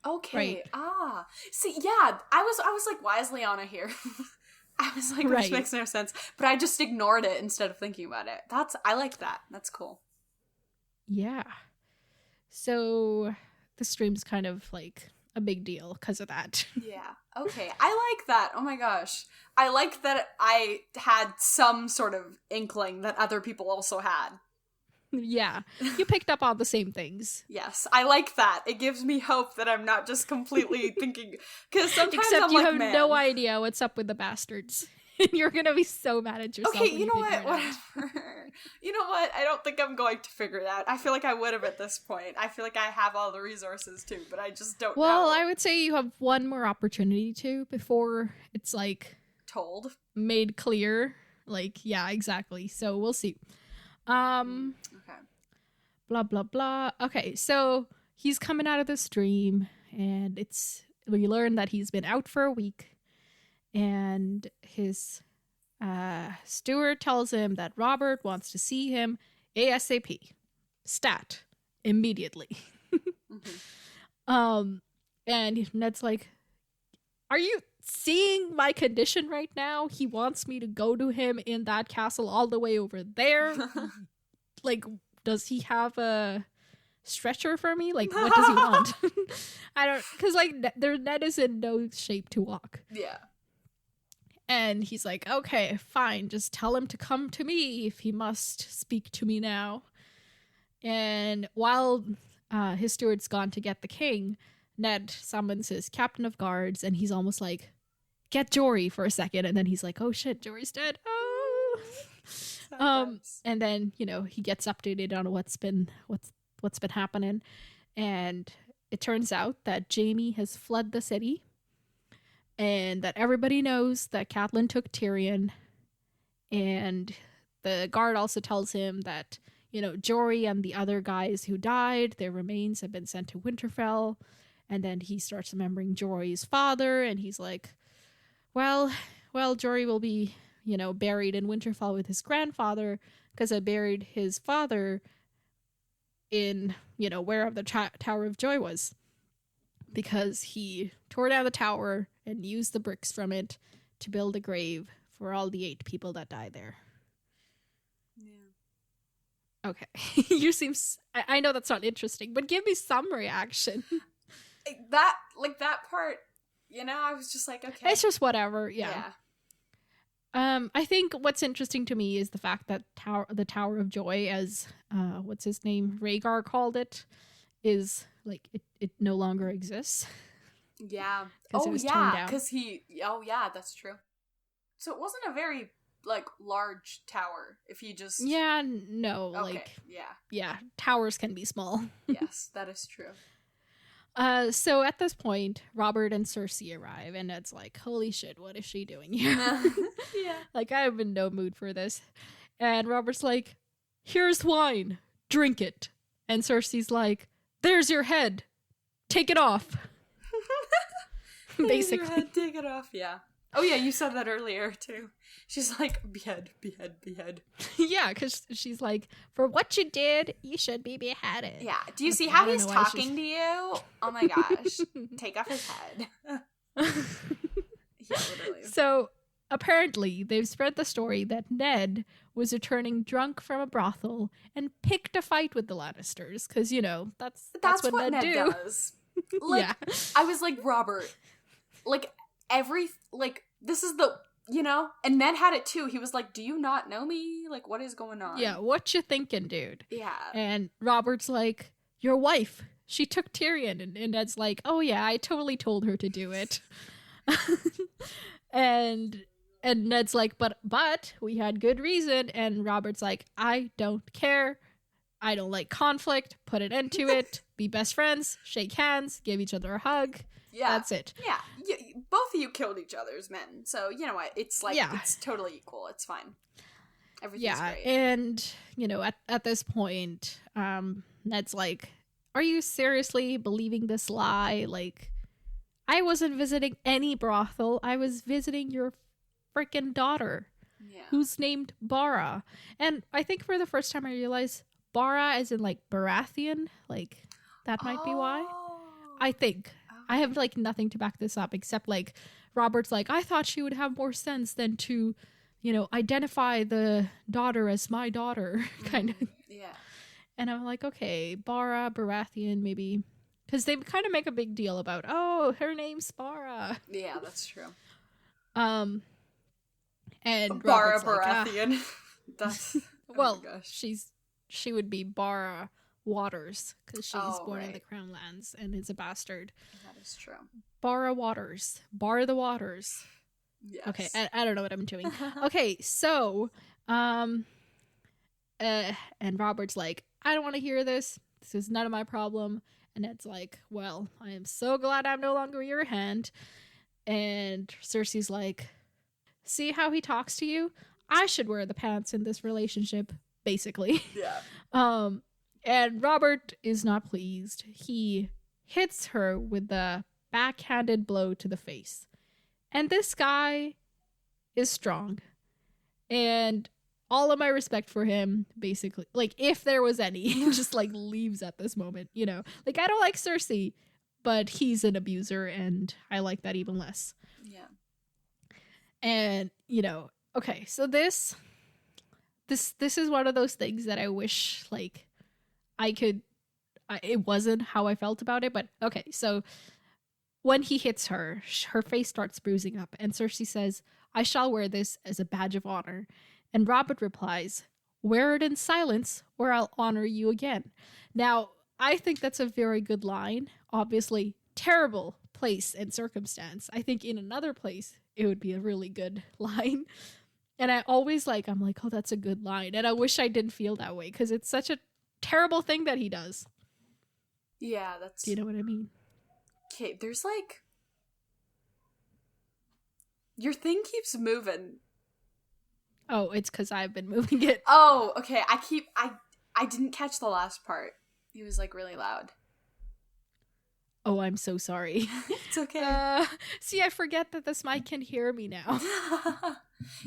Okay. Right. Ah. See, yeah, I was like, why is Lyanna here? I was like, which makes no sense. But I just ignored it instead of thinking about it. I like that. That's cool. Yeah. So the stream's kind of like a big deal because of that. Yeah. Okay. I like that. Oh my gosh. I like that I had some sort of inkling that other people also had. Yeah. You picked up on the same things. Yes. I like that. It gives me hope that I'm not just completely thinking, because sometimes Except I'm you like, have man. no idea what's up with the bastards. You're gonna be so mad at yourself. Okay, you know what? Whatever. You know what? I don't think I'm going to figure it out. I feel like I would have at this point. I feel like I have all the resources too, but I just don't know. Well, I would say you have one more opportunity to before it's like told, made clear. Like, yeah, exactly. So we'll see. Okay. Blah blah blah. Okay, so he's coming out of this dream, and we learn that he's been out for a week. And his steward tells him that Robert wants to see him ASAP. Stat. Immediately. Mm-hmm. And Ned's like, are you seeing my condition right now? He wants me to go to him in that castle all the way over there. Like, does he have a stretcher for me? Like, what does he want? I don't, because, like, Ned is in no shape to walk. Yeah. And he's like, okay, fine, just tell him to come to me if he must speak to me now. And while his steward's gone to get the king, Ned summons his captain of guards, and he's almost like, get Jory for a second. And then he's like, oh shit, Jory's dead. Oh. And then, you know, he gets updated on what's been happening. And it turns out that Jaime has fled the city. And that everybody knows that Catelyn took Tyrion. And the guard also tells him that, you know, Jory and the other guys who died, their remains have been sent to Winterfell. And then he starts remembering Jory's father. And he's like, well, Jory will be, you know, buried in Winterfell with his grandfather. Because I buried his father in, you know, wherever the Tower of Joy was. Because he tore down the tower and used the bricks from it to build a grave for all the 8 people that died there. Yeah. Okay. You seem... I know that's not interesting, but give me some reaction. That part, you know, I was just like, okay. It's just whatever, yeah. I think what's interesting to me is the fact that the Tower of Joy, as, what's his name, Rhaegar called it, is... like, it no longer exists. Yeah. Oh, yeah, because that's true. So it wasn't a very, like, large tower, if you just... Yeah, no, okay, like... yeah. Yeah, towers can be small. Yes, that is true. So at this point, Robert and Cersei arrive, and it's like, holy shit, what is she doing here? Yeah. Like, I'm in no mood for this. And Robert's like, here's wine, drink it. And Cersei's like, there's your head. Take it off. basically. Your head, take it off, yeah. Oh yeah, you said that earlier too. She's like, behead, behead, behead. Yeah, because she's like, for what you did, you should be beheaded. Yeah. Do you see how he's talking to you? Oh my gosh. Take off his head. Yeah, literally. So apparently they've spread the story that Ned was returning drunk from a brothel and picked a fight with the Lannisters. Because, you know, that's what Ned does. Like, yeah. I was like, Robert, like, this is the, you know, and Ned had it too. He was like, do you not know me? Like, what is going on? Yeah, what you thinking, dude? Yeah. And Robert's like, your wife, she took Tyrion. And Ned's like, oh yeah, I totally told her to do it. and Ned's like, but we had good reason. And Robert's like, I don't care. I don't like conflict. Put an end to it. Be best friends. Shake hands. Give each other a hug. Yeah. That's it. Yeah. Both of you killed each other's men. So, you know what? It's like, it's totally equal. It's fine. Everything's great. And, you know, at this point, Ned's like, are you seriously believing this lie? Like, I wasn't visiting any brothel. I was visiting your freaking daughter, who's named Bara. And I think for the first time I realized Bara as in, like, Baratheon. Like, that might be why. I think. I have, like, nothing to back this up except, like, Robert's like, I thought she would have more sense than to, you know, identify the daughter as my daughter, kind of. Yeah. And I'm like, okay, Bara, Baratheon, maybe. Because they kind of make a big deal about, oh, her name's Bara. Yeah, that's true. And Bara Robert's Baratheon. Like, That's, well, she would be Bara Waters, because she's born in the Crown Lands and is a bastard. That is true. Bara Waters. Bar the Waters. Yes. Okay, I don't know what I'm doing. Okay, so, and Robert's like, I don't want to hear this. This is none of my problem. And Ned's like, well, I am so glad I'm no longer your hand. And Cersei's like, see how he talks to you? I should wear the pants in this relationship, basically. Yeah. And Robert is not pleased. He hits her with the backhanded blow to the face. And this guy is strong. And all of my respect for him, basically, like, if there was any, just, like, leaves at this moment, you know? Like, I don't like Cersei, but he's an abuser, and I like that even less. Yeah. And, you know, okay, so this is one of those things that I wish, like, it wasn't how I felt about it, but okay, so when he hits her, her face starts bruising up, and Cersei says, I shall wear this as a badge of honor. And Robert replies, wear it in silence, or I'll honor you again. Now, I think that's a very good line. Obviously, terrible place and circumstance. I think in another place, it would be a really good line. And I'm like, oh, that's a good line. And I wish I didn't feel that way, because it's such a terrible thing that he does. Yeah, that's... Do you know what I mean? Okay, there's like... Your thing keeps moving. Oh, it's because I've been moving it. Oh, okay. I didn't catch the last part. It was, like, really loud. Oh, I'm so sorry. It's okay. See, I forget that this mic can hear me now.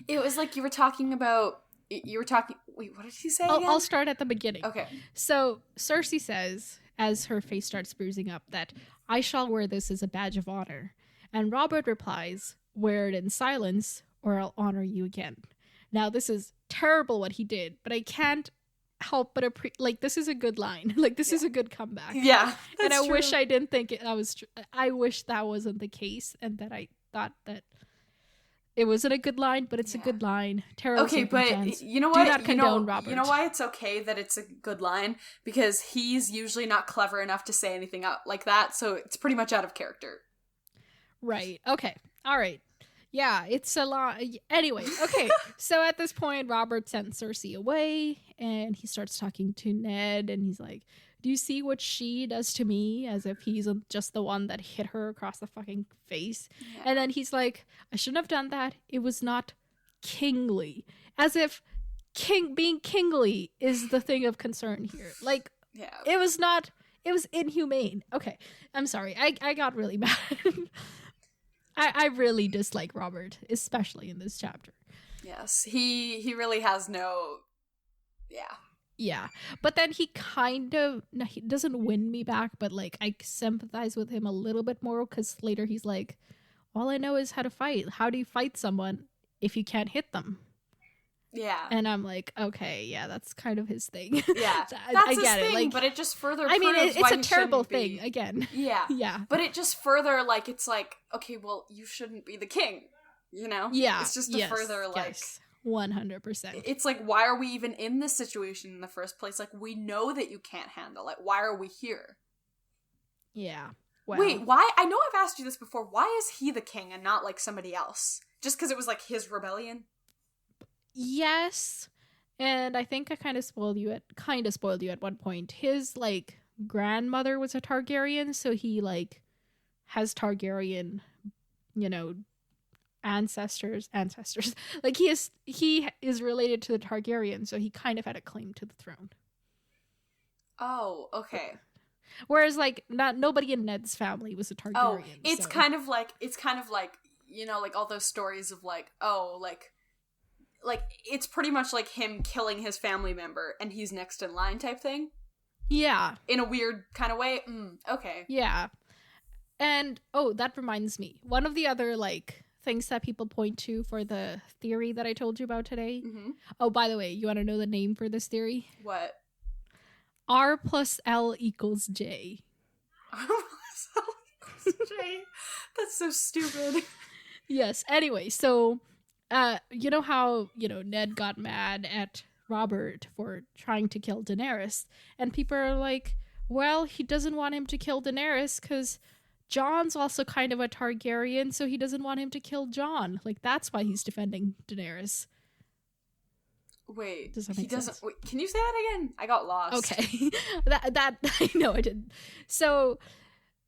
It was like you were talking about... Wait, what did he say again? I'll start at the beginning. Okay. So, Cersei says, as her face starts bruising up, that I shall wear this as a badge of honor. And Robert replies, wear it in silence, or I'll honor you again. Now, this is terrible what he did, but I can't help but this is a good line. Like, this is a good comeback. Yeah, and I true. wish I didn't think it. I wish that wasn't the case, and that I thought that it wasn't a good line, but it's a good line. Terrible. Okay, but you know what? Do not condone Robert. You know why it's okay that it's a good line? Because he's usually not clever enough to say anything out like that, so it's pretty much out of character. Right. Okay. All right. Yeah, it's a lot. Anyway, okay. So at this point, Robert sends Cersei away, and he starts talking to Ned, and he's like, do you see what she does to me? As if he's just the one that hit her across the fucking face. Yeah. And then he's like, I shouldn't have done that. It was not kingly. As if being kingly is the thing of concern here. Like, it was not, it was inhumane. Okay, I'm sorry. I got really mad. I really dislike Robert, especially in this chapter. Yes, he really has no... Yeah. Yeah, but then he kind of, no, he doesn't win me back, but like I sympathize with him a little bit more because later he's like, all I know is how to fight. How do you fight someone if you can't hit them? Yeah. And I'm like, okay, yeah, that's kind of his thing. Yeah, I his get thing, it. Like, but it just further I mean, proves it's why a he terrible shouldn't be. thing, again. Yeah. Yeah. But it just further, like, it's like, okay, well, you shouldn't be the king, you know? Yeah. It's just a further, like... Yes. 100%. It's like, why are we even in this situation in the first place? Like, we know that you can't handle it. Why are we here? Yeah. Well, Wait, why? I know I've asked you this before. Why is he the king and not, like, somebody else? Just because it was, like, his rebellion? yes. And I think I kind of spoiled you at one point. His, like, grandmother was a Targaryen, so he, like, has Targaryen, you know, ancestors. Like, he is related to the Targaryen, so he kind of had a claim to the throne. Oh, okay. Whereas, like, nobody in Ned's family was a Targaryen. Oh, it's kind of like, you know, like all those stories of like, oh, like it's pretty much like him killing his family member and he's next in line type thing. Yeah. In a weird kind of way. Okay. Yeah. And, oh, that reminds me. One of the other, like, things that people point to for the theory that I told you about today. Mm-hmm. Oh, by the way, you want to know the name for this theory? What? R plus L equals J. R plus L equals J? That's so stupid. Yes. Anyway, so, you know how, Ned got mad at Robert for trying to kill Daenerys? And people are like, well, he doesn't want him to kill Daenerys because Jon's also kind of a Targaryen, so he doesn't want him to kill Jon. Like, that's why he's defending Daenerys. Wait, does that he make doesn't. sense? Wait, can you say that again? I got lost. Okay, that I know I didn't. So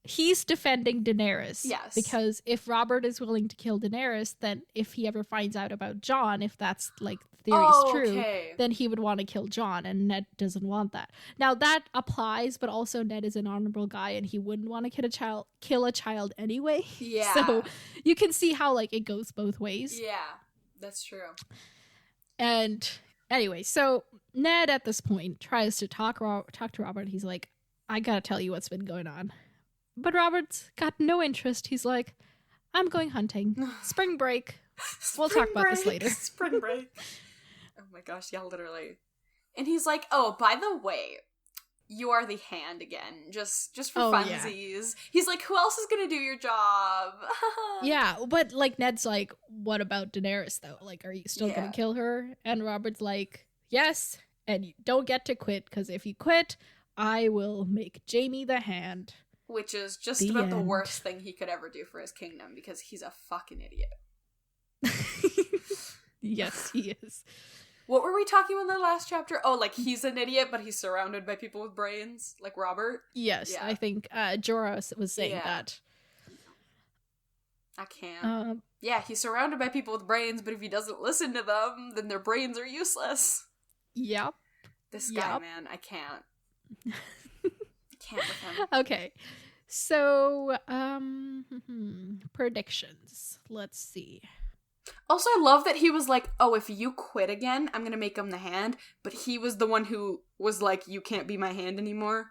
he's defending Daenerys. Yes, because if Robert is willing to kill Daenerys, then if he ever finds out about Jon, if that's like theory's true, then he would want to kill Jon, and Ned doesn't want that. Now that applies, but also Ned is an honorable guy, and he wouldn't want to kill a child anyway. Yeah. So you can see how like it goes both ways. Yeah, that's true. And anyway, so Ned at this point tries to talk to Robert. He's like, I gotta tell you what's been going on. But Robert's got no interest. He's like, I'm going hunting. Spring break. We'll talk about this later. Spring break. Oh my gosh, yeah, literally. And he's like, oh, by the way, you are the hand again. Just for funsies. Yeah. He's like, who else is gonna do your job? Yeah, but like Ned's like, what about Daenerys though? Like, are you still gonna kill her? And Robert's like, yes, and you don't get to quit, because if you quit, I will make Jaime the hand. Which is just about the worst thing he could ever do for his kingdom, because he's a fucking idiot. Yes, he is. What were we talking about in the last chapter? Oh, like he's an idiot, but he's surrounded by people with brains, like Robert? Yes, yeah. I think Jorah was saying that. I can't. Yeah, he's surrounded by people with brains, but if he doesn't listen to them, then their brains are useless. Yep. This guy, man, I can't. Can't with him. Okay. So, predictions. Let's see. Also, I love that he was like, oh, if you quit again, I'm gonna make him the hand. But he was the one who was like, you can't be my hand anymore.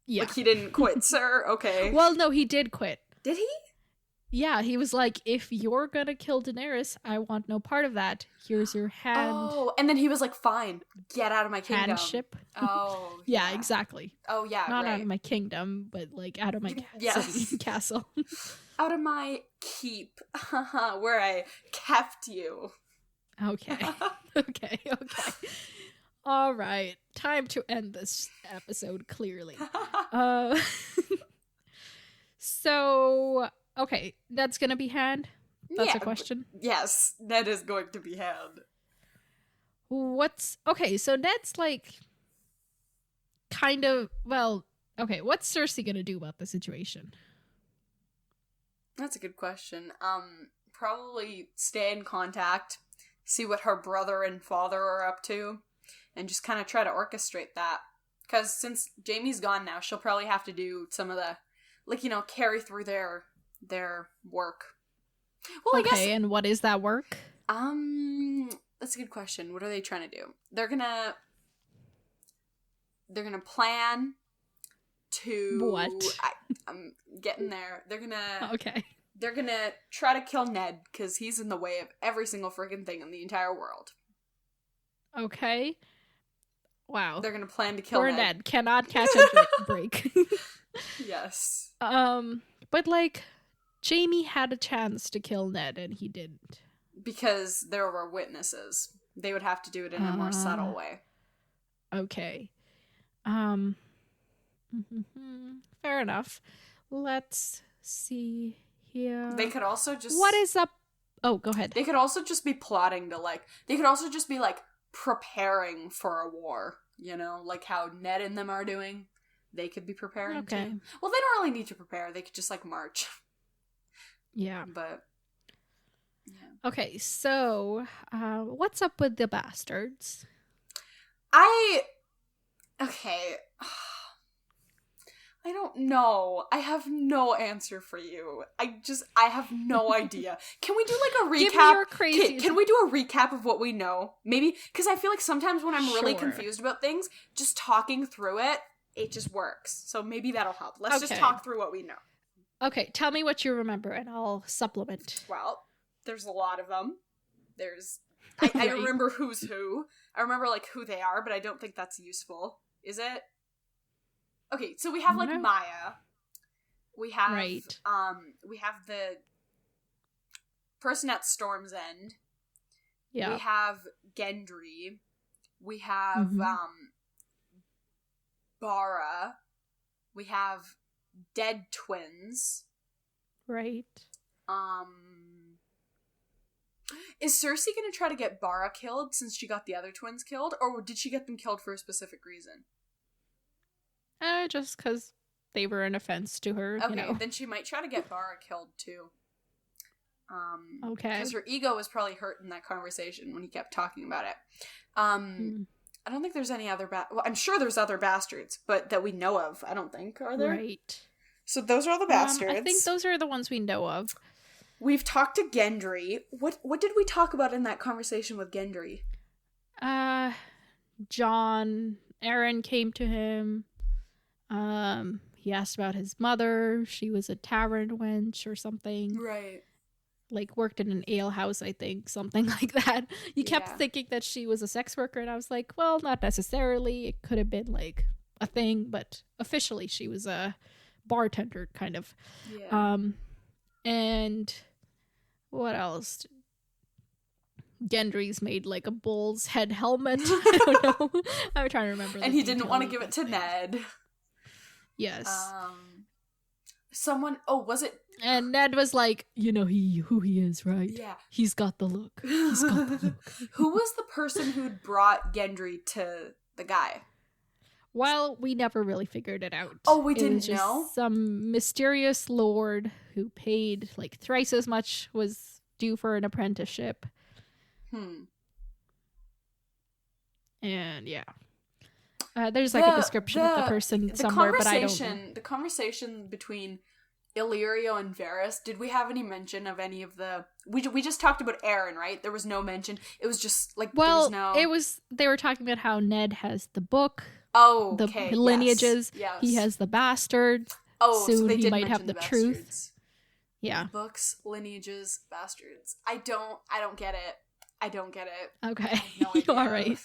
Yeah. Like, he didn't quit, sir. Okay. Well, no, he did quit. Did he? Yeah, he was like, if you're gonna kill Daenerys, I want no part of that. Here's your hand. Oh, and then he was like, fine, get out of my kingdom. Handship. Oh, yeah, exactly. Oh, yeah, not out of my kingdom, but like out of my city, castle. Out of my keep, where I kept you. Okay. Okay. All right, time to end this episode clearly. So... Okay, Ned's gonna be hand? That's a question? Yes, Ned is going to be hand. Okay, so Ned's like kind of, well, okay, what's Cersei gonna do about the situation? That's a good question. Probably stay in contact, see what her brother and father are up to, and just kind of try to orchestrate that. Because since Jaime's gone now, she'll probably have to do some of the, like, carry through their their work. Well, okay, I guess, and what is that work? That's a good question. What are they trying to do? They're gonna plan to... What? I'm getting there. They're gonna... Okay. They're gonna try to kill Ned, because he's in the way of every single freaking thing in the entire world. Okay. Wow. They're gonna plan to kill Poor Ned. Ned cannot catch a break. Yes. But, like, Jaime had a chance to kill Ned, and he didn't. Because there were witnesses. They would have to do it in a more subtle way. Okay. Fair enough. Let's see here. They could also just... What is up? Oh, go ahead. They could also just be plotting to, like... They could also just be, like, preparing for a war. You know? Like how Ned and them are doing. They could be preparing too. Well, they don't really need to prepare. They could just, like, march. Yeah. But... Yeah. Okay, so... what's up with the bastards? Okay... I don't know. I have no answer for you. I have no idea. Can we do like a recap? Give me your crazy... Can we do a recap of what we know? Maybe, because I feel like sometimes when I'm really Sure. confused about things, just talking through it just works. So maybe that'll help. Let's just talk through what we know. Okay, tell me what you remember and I'll supplement. Well, there's a lot of them. I remember who's who. I remember like who they are, but I don't think that's useful. Is it? Okay, so we have like Maya. We have we have the person at Storm's End. Yeah. We have Gendry. We have Bara. We have dead twins. Right. Is Cersei gonna try to get Bara killed since she got the other twins killed, or did she get them killed for a specific reason? Just because they were an offense to her. Okay, you know. Then she might try to get Bara killed too. Okay. Because her ego was probably hurt in that conversation when he kept talking about it. I don't think there's any other well, I'm sure there's other bastards, but that we know of, I don't think. Are there? Right. So those are the bastards. I think those are the ones we know of. We've talked to Gendry. What did we talk about in that conversation with Gendry? Aaron came to him. He asked about his mother. She was a tavern wench or something. Right. Like worked in an ale house, I think, something like that. He kept thinking that she was a sex worker, and I was like, well, not necessarily. It could have been like a thing, but officially she was a bartender, kind of. Yeah. And what else? Gendry's made like a bull's head helmet. I don't know. I'm trying to remember. And he didn't want to give it to Ned. Yes. Was it? And Ned was like, you know who he is, right? Yeah. He's got the look. He's got the look. Who was the person who'd brought Gendry to the guy? Well, we never really figured it out. Oh, we didn't know? Some mysterious lord who paid like thrice as much was due for an apprenticeship. And yeah. There's like a description of the person somewhere, but I don't know. The conversation between Illyrio and Varys, did we have any mention of any of the... We just talked about Aaron, right? There was no mention. It was just like... Well, there was no... they were talking about how Ned has the book. Oh, the okay. lineages. Yes. He has the bastards. Oh, soon so they he might have the truth. Bastards. Yeah. Books, lineages, bastards. I don't get it. I don't get it. Okay. No idea. All right.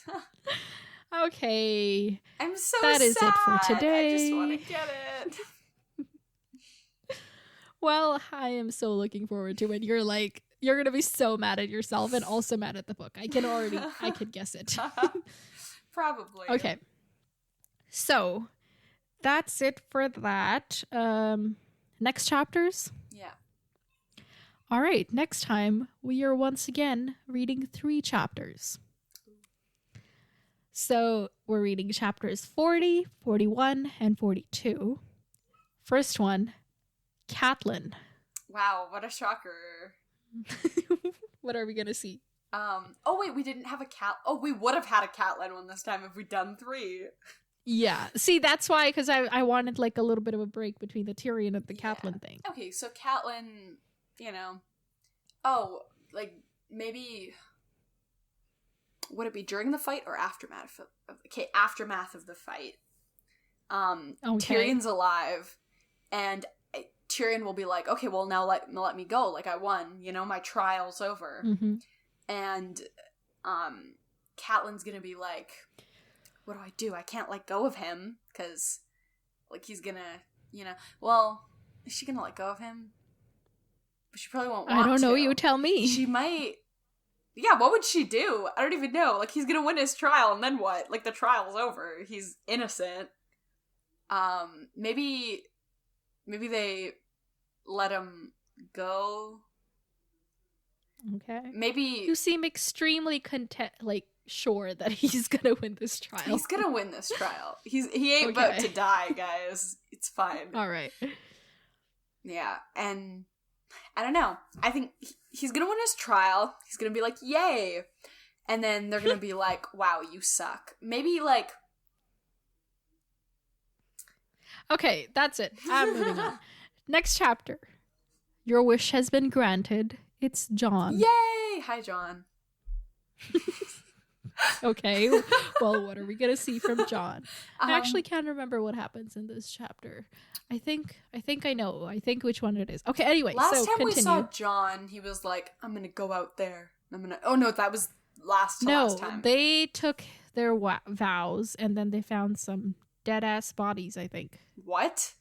Okay. I'm so That is sad. it for today. I just want to get it. Well, I am so looking forward to it. You're going to be so mad at yourself and also mad at the book. I can guess it. Probably. Okay. So, that's it for that. Next chapters? Yeah. All right. Next time, we are once again reading 3 chapters. So, we're reading chapters 40, 41, and 42. First one, Catelyn. Wow, what a shocker. What are we going to see? Oh wait, we didn't have a cat. Oh, we would have had a Catelyn one this time if we'd done 3. Yeah. See, that's why, because I wanted like a little bit of a break between the Tyrion and the Catelyn thing. Okay, so Catelyn, you know, oh, like maybe would it be during the fight or aftermath? Okay, aftermath of the fight. Tyrion's alive, and Tyrion will be like, okay, well now let me go. Like I won, you know, my trial's over, and Catelyn's gonna be like, what do? I can't let go of him because, like, he's gonna, you know. Well, is she gonna let go of him? But she probably won't want to. I don't know. You tell me. She might. Yeah, what would she do? I don't even know. Like, he's gonna win his trial, and then what? Like, the trial's over. He's innocent. Maybe they let him go. Okay. Maybe you seem extremely sure that he's gonna win this trial. He's gonna win this trial. He ain't about to die, guys. It's fine. All right. Yeah, and I don't know. I think he's gonna win his trial. He's gonna be like, yay! And then they're gonna be like, wow, you suck. Maybe like... Okay, that's it. I'm moving on. Next chapter. Your wish has been granted. It's Jon. Yay! Hi, Jon. Okay, well, what are we gonna see from Jon? I actually can't remember what happens in this chapter. I think I know. I think which one it is. Okay, anyway, last time continue. we saw Jon, he was like, I'm gonna go out there. Oh no, that was last time. No, they took their vows, and then they found some dead-ass bodies, I think. What?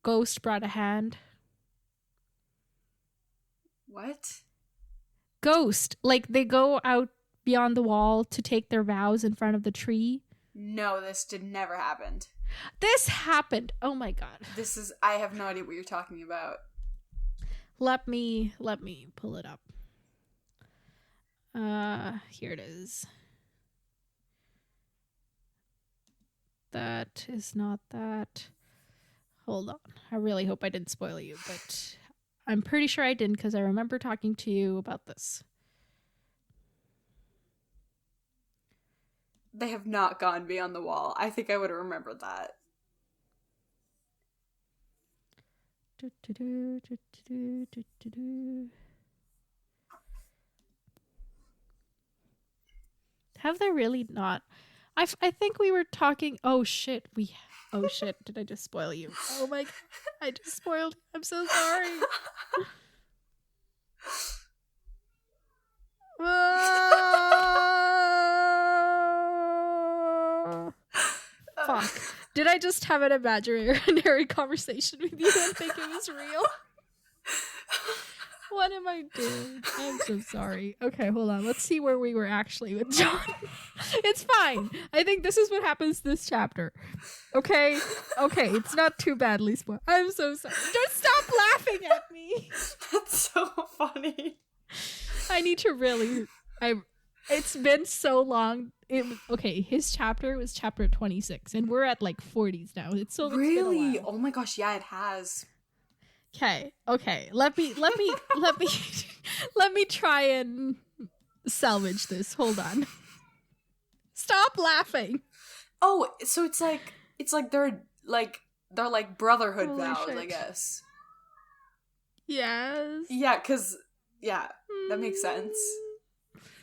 Ghost brought a hand. What? Ghost. Like, they go out beyond the wall to take their vows in front of the tree. No, this never happened. This happened. Oh my god. I have no idea what you're talking about. Let me pull it up. Here it is. That is not that. Hold on. I really hope I didn't spoil you, but I'm pretty sure I didn't because I remember talking to you about this. They have not gone beyond the wall. I think I would have remembered that. Have they really not? I think we were talking. Oh shit! Did I just spoil you? Oh my god! I just spoiled. I'm so sorry. Fuck. Did I just have an imaginary conversation with you and think it was real? What am I doing? I'm so sorry. Okay, hold on. Let's see where we were actually with Jon. It's fine. I think this is what happens this chapter. Okay? Okay, it's not too badly spoiled. I'm so sorry. Don't stop laughing at me. That's so funny. I need to really... It's been so long. Okay, his chapter was chapter 26, and we're at like 40s now. It's so really? Oh my gosh, yeah, it has. Okay. Let me try and salvage this. Hold on. Stop laughing. Oh, so it's like they're brotherhood Holy vows, shit. I guess. Yes. Yeah, that makes sense.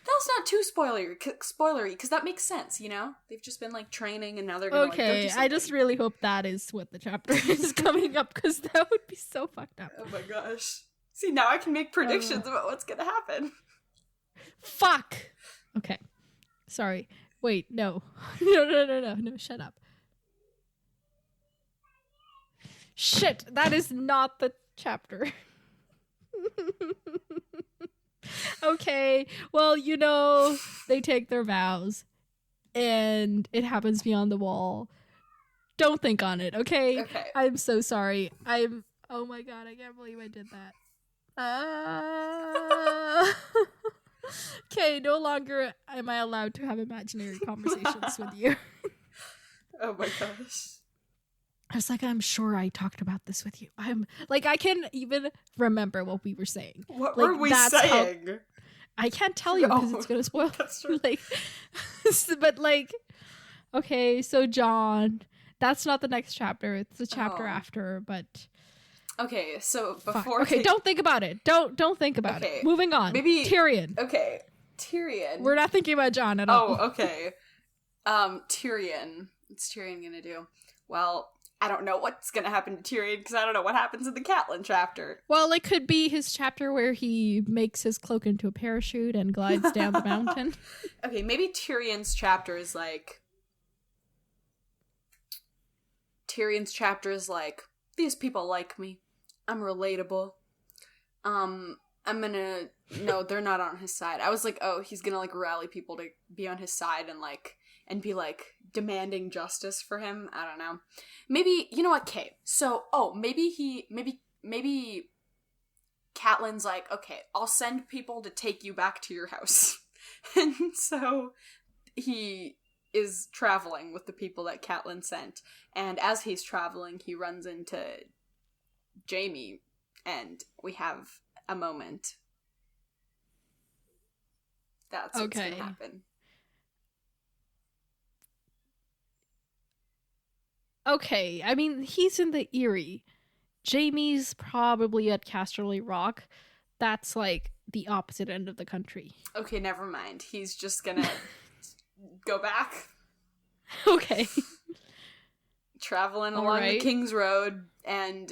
That's not too spoilery, because that makes sense, you know? They've just been, like, training, and now they're gonna, okay, I just really hope that is what the chapter is coming up, because that would be so fucked up. Oh my gosh. See, now I can make predictions about what's gonna happen. Fuck! Okay. Sorry. Wait, no. No, shut up. Shit, that is not the chapter. Okay, well, you know, they take their vows, and it happens beyond the wall. Don't think on it, okay? Okay. I'm so sorry. Oh my god, I can't believe I did that. Okay, no longer am I allowed to have imaginary conversations with you. Oh my gosh. I was like, I'm sure I talked about this with you. I can even remember what we were saying. What were we saying? I can't tell you because it's gonna spoil. That's true. But Okay, so John, that's not the next chapter. It's the chapter after, but okay, so before okay, don't think about it. Don't think about it. Moving on. Maybe Tyrion. Okay. Tyrion. We're not thinking about John at all. Oh, okay. Tyrion. What's Tyrion gonna do? Well, I don't know what's gonna happen to Tyrion because I don't know what happens in the Catelyn chapter. Well, it could be his chapter where he makes his cloak into a parachute and glides down the mountain. Okay, maybe Tyrion's chapter is like... these people like me. I'm relatable. I'm gonna... No, they're not on his side. I was like, oh, he's gonna, like, rally people to be on his side and be, like, demanding justice for him. I don't know. Maybe, you know what, Kay? So, maybe Catelyn's like, okay, I'll send people to take you back to your house. And so he is traveling with the people that Catelyn sent. And as he's traveling, he runs into Jaime, and we have a moment. That's what's gonna happen. Okay, I mean, he's in the Eyrie. Jaime's probably at Casterly Rock. That's, like, the opposite end of the country. Okay, never mind. He's just gonna go back. Okay. Traveling along the King's Road, and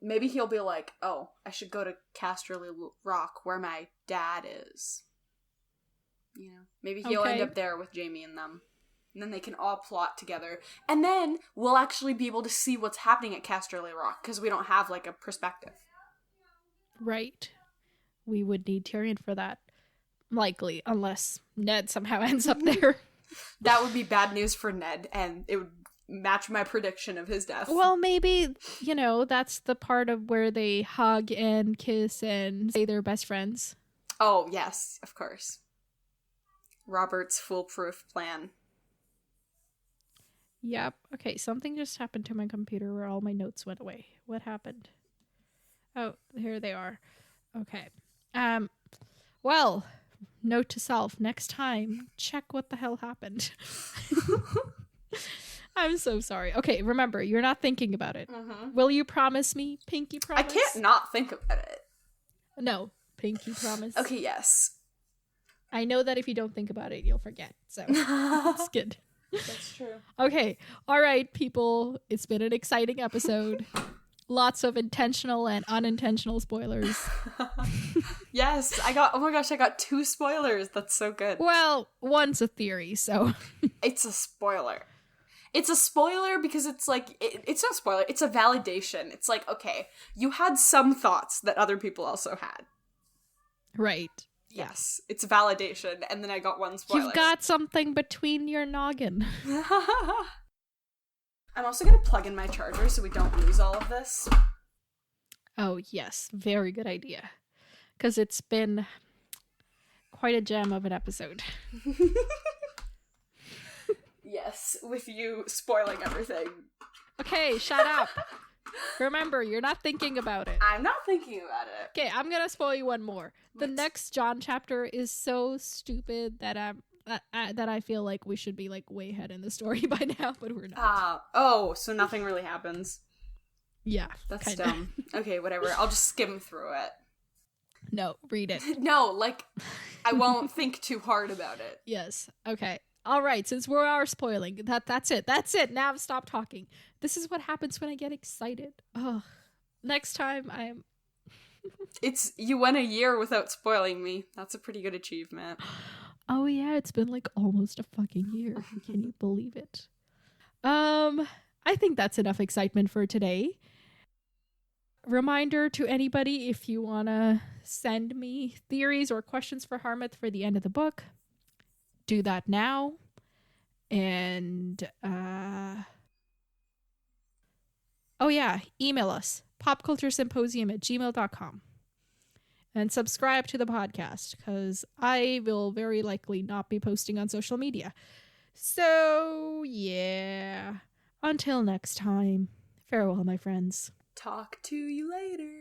maybe he'll be like, oh, I should go to Casterly Rock, where my dad is. You know, maybe he'll end up there with Jaime and them. And then they can all plot together. And then we'll actually be able to see what's happening at Casterly Rock, because we don't have, like, a perspective. Right. We would need Tyrion for that. Likely, unless Ned somehow ends up there. That would be bad news for Ned, and it would match my prediction of his death. Well, maybe, you know, that's the part of where they hug and kiss and say they're best friends. Oh, yes, of course. Robert's foolproof plan. Yep. Okay, something just happened to my computer where all my notes went away. What happened? Oh, here they are. Okay. Well, note to self, next time, check what the hell happened. I'm so sorry. Okay, remember, you're not thinking about it. Mm-hmm. Will you promise me? Pinky promise? I can't not think about it. No, pinky promise. Okay, yes. I know that if you don't think about it, you'll forget. So, it's good. That's true. Okay. All right, people. It's been an exciting episode. Lots of intentional and unintentional spoilers. Yes, I got 2 spoilers. That's so good. Well, one's a theory, so. It's a spoiler. It's a spoiler because it's like, it's not a spoiler, it's a validation. It's like, okay, you had some thoughts that other people also had. Right. Yes, it's validation, and then I got 1 spoiler. You've got something between your noggin. I'm also going to plug in my charger so we don't lose all of this. Oh, yes. Very good idea. Because it's been quite a gem of an episode. Yes, with you spoiling everything. Okay, shut up. Remember, you're not thinking about it. I'm not thinking about it. Okay, I'm going to spoil you one more. The next John chapter is so stupid that I feel like we should be like way ahead in the story by now, but we're not. So nothing really happens. Yeah. That's kinda. dumb. Okay, whatever. I'll just skim through it. No, read it. No, like, I won't think too hard about it. Yes. Okay. All right, since we are spoiling, that's it. That's it. Now stop talking. This is what happens when I get excited. Ugh. Next time I'm... You went a year without spoiling me. That's a pretty good achievement. Oh yeah, it's been like almost a fucking year. Can you believe it? I think that's enough excitement for today. Reminder to anybody, if you want to send me theories or questions for Harmat for the end of the book, do that now. And oh yeah, email us popculturesymposium@gmail.com and subscribe to the podcast because I will very likely not be posting on social media. So yeah, until next time, farewell my friends. Talk to you later.